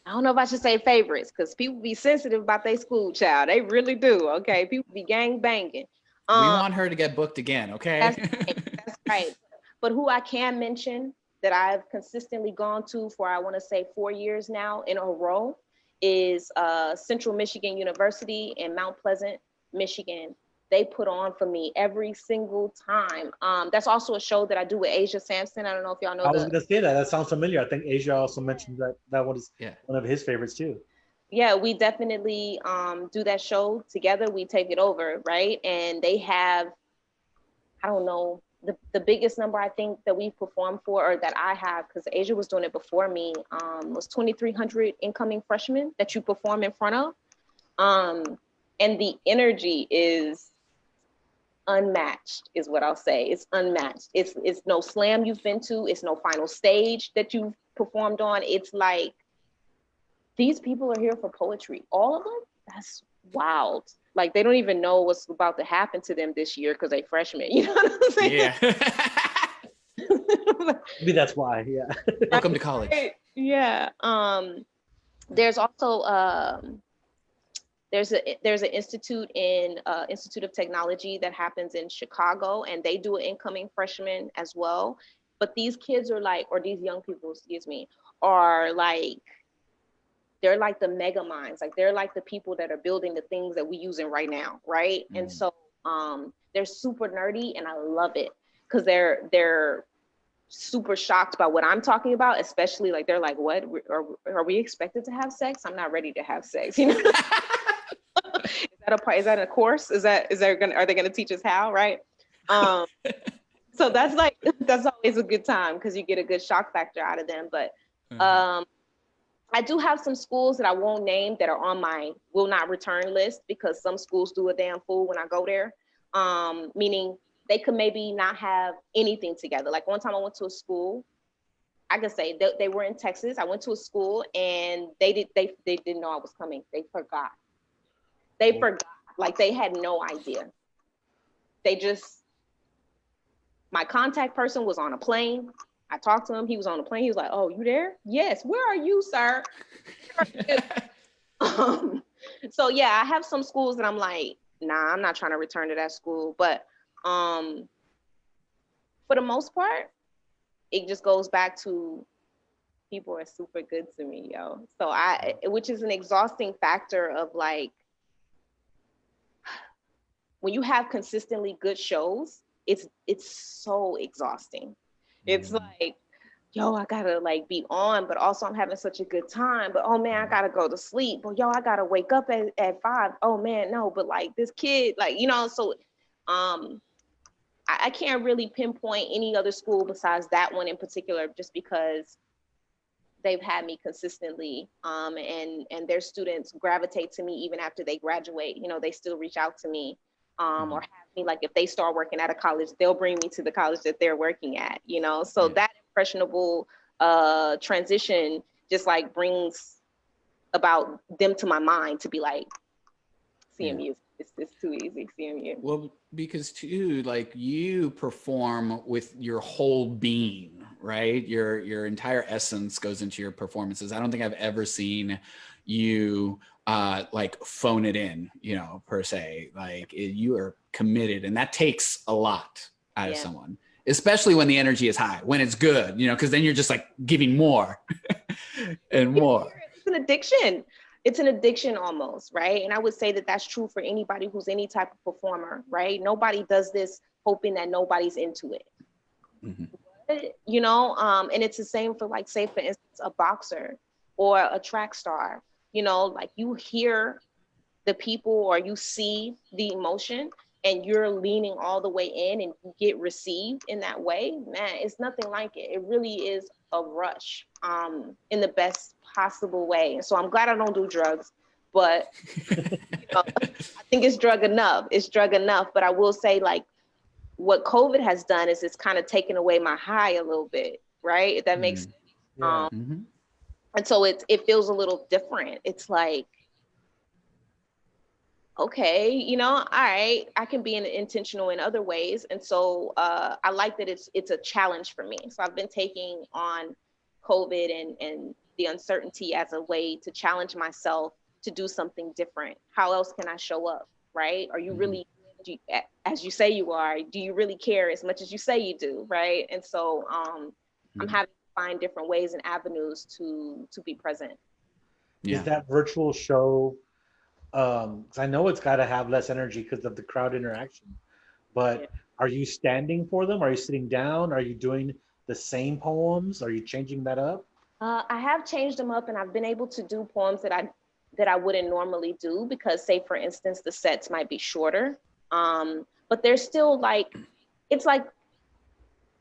I don't know if I should say favorites because people be sensitive about their school child. They really do. Okay, people be gang banging. We want her to get booked again, okay? That's right. But who I can mention that I've consistently gone to for, I want to say 4 years now in a row, is Central Michigan University in Mount Pleasant, Michigan. They put on for me every single time. That's also a show that I do with Asia Sampson. I don't know if y'all know I was going to say that. That sounds familiar. I think Asia also mentioned that one is Yeah. one of his favorites too. Yeah, we definitely do that show together. We take it over, right? And they have, I don't know, the biggest number I think that we performed for, or that I have, because Asia was doing it before me, was 2,300 incoming freshmen that you perform in front of. And the energy is unmatched, is what I'll say. It's unmatched. It's no slam you've been to. It's no final stage that you've performed on. It's like, these people are here for poetry. All of them? That's wild. Like, they don't even know what's about to happen to them this year because they freshmen. You know what I'm saying? Yeah. Maybe that's why. Yeah. Welcome to college. Yeah. There's also there's an institute in Institute of Technology that happens in Chicago, and they do an incoming freshman as well. But these kids are like, or these young people, excuse me, are like, they're like the mega minds. Like, they're like the people that are building the things that we're using right now, right? And so they're super nerdy, and I love it because they're super shocked by what I'm talking about, especially like, they're like, what, are we expected to have sex? I'm not ready to have sex, you know? Is that a course? Are they gonna teach us how, right? So that's always a good time because you get a good shock factor out of them. But I do have some schools that I won't name that are on my will not return list, because some schools do a damn fool when I go there. Meaning they could maybe not have anything together. Like, one time I went to a school, I could say they were in Texas. I went to a school and they didn't know I was coming. They forgot. Like, they had no idea. My contact person was on a plane. I talked to him. He was on the plane. He was like, "Oh, you there?" "Yes." "Where are you, sir?" So yeah, I have some schools that I'm like, nah, I'm not trying to return to that school. But for the most part, it just goes back to people are super good to me, yo. So which is an exhausting factor of like, when you have consistently good shows, it's so exhausting. It's like, yo, I gotta like be on, but also I'm having such a good time. But oh man, I gotta go to sleep. But yo, I gotta wake up at 5. Oh man, no, but like this kid, like, you know, so I can't really pinpoint any other school besides that one in particular, just because they've had me consistently, and their students gravitate to me even after they graduate. You know, they still reach out to me, or have me, like, if they start working at a college, they'll bring me to the college that they're working at, you know? So that impressionable transition just like brings about them to my mind to be like, CMU, it's too easy, CMU. Well, because too, like, you perform with your whole being, right? Your entire essence goes into your performances. I don't think I've ever seen you like phone it in, you know, per se. Like, you are committed, and that takes a lot out of someone, especially when the energy is high, when it's good, you know, because then you're just like giving more and more. It's an addiction. It's an addiction almost, right? And I would say that that's true for anybody who's any type of performer, right? Nobody does this hoping that nobody's into it. You know, and it's the same for, like, say for instance, a boxer or a track star. You know, like, you hear the people or you see the emotion, and you're leaning all the way in and you get received in that way, man, it's nothing like it. It really is a rush, in the best possible way. And so I'm glad I don't do drugs, but I think it's drug enough. It's drug enough. But I will say, like, what COVID has done is it's kind of taken away my high a little bit, right? If that makes sense. Yeah. And so it feels a little different. It's like, okay, all right, I can be intentional in other ways. And so I like that it's a challenge for me. So I've been taking on COVID and the uncertainty as a way to challenge myself to do something different. How else can I show up, right? Are you really, as you say you are, do you really care as much as you say you do, right? And so I'm having to find different ways and avenues to be present. Yeah. Is that virtual show, because I know it's got to have less energy because of the crowd interaction, but are you standing for them? Are you sitting down? Are you doing the same poems? Are you changing that up? I have changed them up, and I've been able to do poems that I wouldn't normally do, because, say, for instance, the sets might be shorter, but they're still like, it's like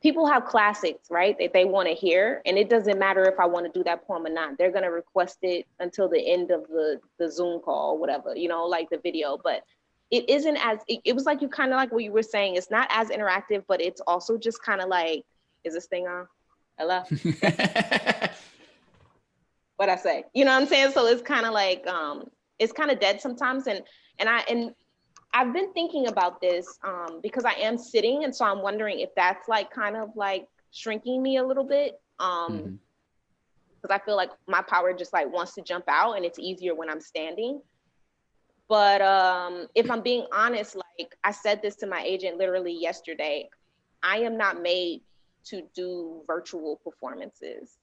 people have classics, right, that they want to hear, and it doesn't matter if I want to do that poem or not. They're going to request it until the end of the Zoom call or whatever, like the video. But it isn't as, it was like, you kind of like what you were saying, it's not as interactive, but it's also just kind of like, is this thing on? Hello? What'd I say? You know what I'm saying? So it's kind of like, it's kind of dead sometimes. And I've been thinking about this because I am sitting, and so I'm wondering if that's like kind of like shrinking me a little bit, because I feel like my power just like wants to jump out, and it's easier when I'm standing. But if I'm being honest, like I said this to my agent literally yesterday, I am not made to do virtual performances.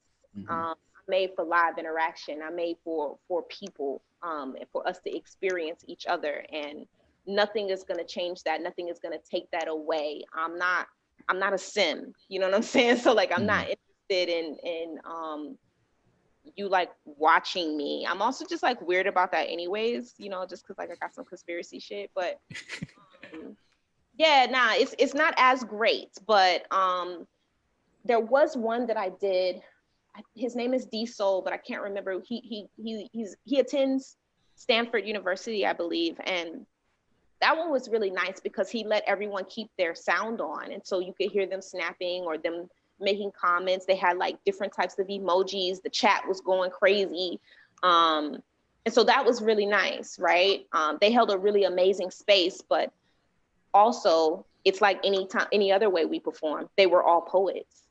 I'm made for live interaction. I'm made for people, and for us to experience each other, and nothing is going to change that. Nothing is going to take that away. I'm not a sim, you know what I'm saying? So like, I'm not interested in you like watching me. I'm also just like weird about that anyways, just cause like I got some conspiracy shit, but yeah, nah, it's not as great, but there was one that I did. His name is D Soul, but I can't remember. He attends Stanford University, I believe, and that one was really nice because he let everyone keep their sound on. And so you could hear them snapping or them making comments. They had like different types of emojis. The chat was going crazy. And so that was really nice, right? They held a really amazing space, but also it's like any other way we perform. They were all poets.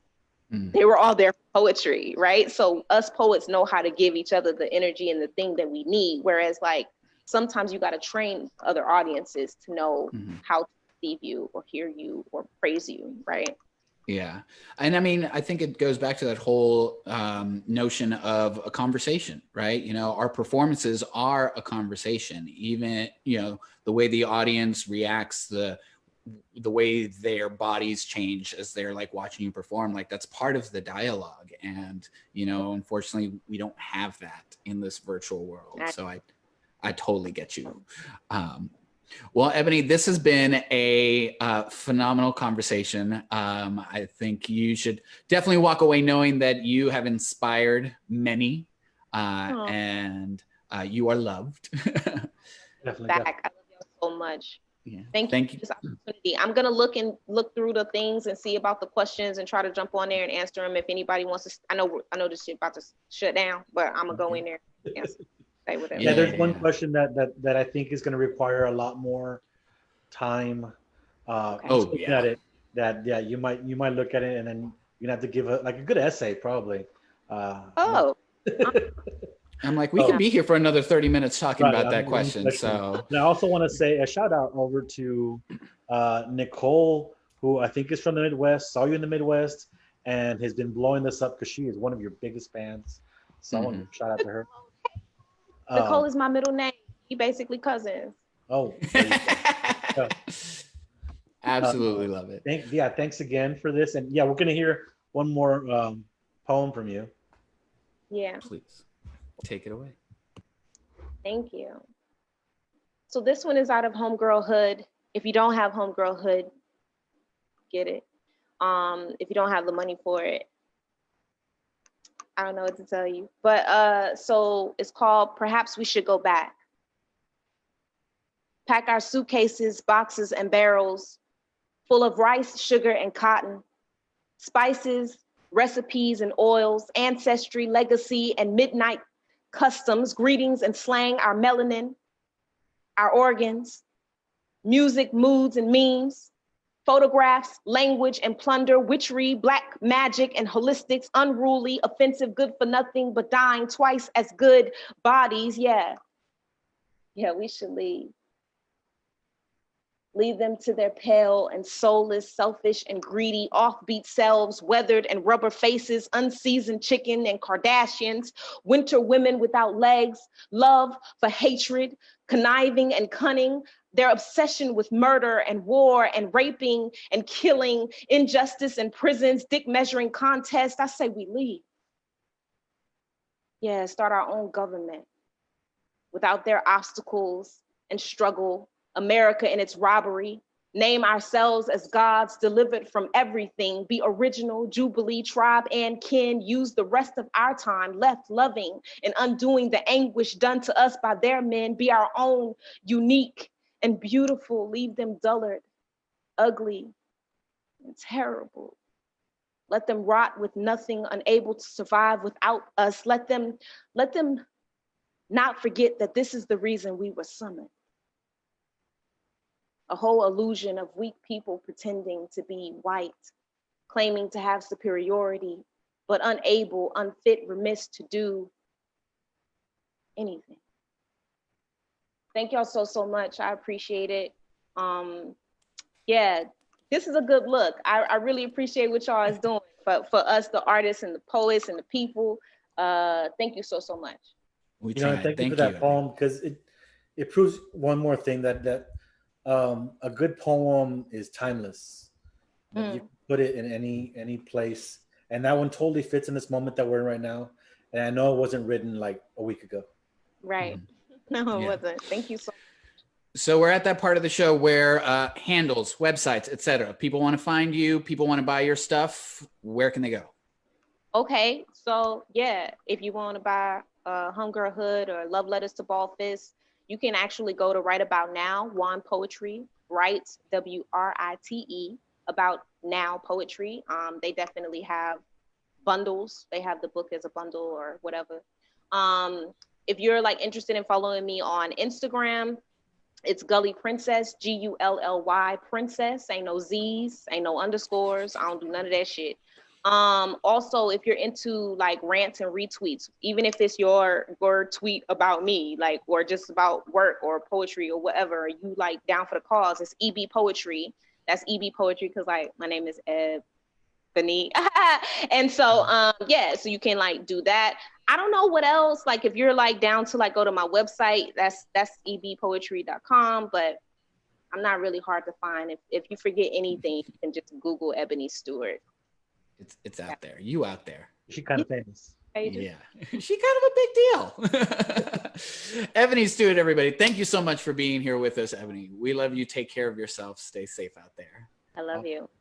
They were all there for poetry, right? So us poets know how to give each other the energy and the thing that we need. Whereas like, sometimes you got to train other audiences to know how to receive you or hear you or praise you, right? Yeah. And I mean, I think it goes back to that whole notion of a conversation, right? Our performances are a conversation, even, the way the audience reacts, the way their bodies change as they're like watching you perform, like that's part of the dialogue. And, unfortunately, we don't have that in this virtual world. So I totally get you. Well, Ebony, this has been a phenomenal conversation. I think you should definitely walk away knowing that you have inspired many, and you are loved. Definitely. I love you so much. Yeah. Thank you for this opportunity. I'm gonna look through the things and see about the questions and try to jump on there and answer them if anybody wants to. I know this shit about to shut down, but I'm gonna go in there and answer. Yeah, there's one question that I think is going to require a lot more time. Looking at it, that you might look at it and then you're gonna have to give a good essay probably. I'm like, we could be here for another 30 minutes talking about that question. So, and I also want to say a shout out over to Nicole, who I think is from the Midwest, saw you in the Midwest, and has been blowing this up because she is one of your biggest fans. So I want to shout out to her. Nicole is my middle name. We basically cousins. Oh, absolutely love it. Thanks again for this. And yeah, we're going to hear one more poem from you. Yeah. Please take it away. Thank you. So this one is out of Home.Girl.Hood. If you don't have Home.Girl.Hood, get it. If you don't have the money for it, I don't know what to tell you. But so it's called Perhaps We Should Go Back. Pack our suitcases, boxes, and barrels full of rice, sugar, and cotton, spices, recipes, and oils, ancestry, legacy, and midnight customs, greetings and slang, our melanin, our organs, music, moods, and memes, photographs, language, and plunder, witchery, black magic, and holistics, unruly, offensive, good for nothing, but dying twice as good bodies. Yeah, we should leave. Leave them to their pale and soulless, selfish and greedy, offbeat selves, weathered and rubber faces, unseasoned chicken and Kardashians, winter women without legs, love for hatred, conniving and cunning, their obsession with murder and war and raping and killing, injustice and prisons, dick measuring contests. I say we leave. Yeah, start our own government without their obstacles and struggle. America in its robbery, name ourselves as gods delivered from everything, be original, jubilee, tribe, and kin, use the rest of our time left loving and undoing the anguish done to us by their men, be our own, unique and beautiful, leave them dullard, ugly, and terrible. Let them rot with nothing, unable to survive without us. Let them not forget that this is the reason we were summoned. A whole illusion of weak people pretending to be white, claiming to have superiority, but unable, unfit, remiss to do anything. Thank y'all so much. I appreciate it. Yeah, this is a good look. I really appreciate what y'all is doing for us, the artists and the poets and the people. Thank you so much. We tried. Thank you for that poem, because it proves one more thing, that a good poem is timeless. You can put it in any place, and that one totally fits in this moment that we're in right now. And I know it wasn't written like a week ago. Right. No, it wasn't. Thank you so much. So we're at that part of the show where handles, websites, etc. People want to find you. People want to buy your stuff. Where can they go? Okay, so yeah, if you want to buy Home.Girl.Hood or Love Letters to Balled Fists, you can actually go to Right About Now, Juan Poetry, Write, WRITE, About Now Poetry. They definitely have bundles. They have the book as a bundle or whatever. If you're like interested in following me on Instagram, it's Gully Princess, Gully Princess. Ain't no Z's, ain't no underscores. I don't do none of that shit. Also, if you're into like rants and retweets, even if it's your tweet about me, like, or just about work or poetry or whatever, you like down for the cause, it's EB Poetry. That's EB Poetry because like my name is Ebony. And so yeah, so you can like do that. I don't know what else, like if you're like down to like go to my website, that's ebpoetry.com, but I'm not really hard to find. If you forget anything, you can just Google Ebony Stewart. It's out there. You out there. She kind of famous. Yeah. She kind of a big deal. Ebony Stewart, everybody. Thank you so much for being here with us, Ebony. We love you. Take care of yourself. Stay safe out there. I love you.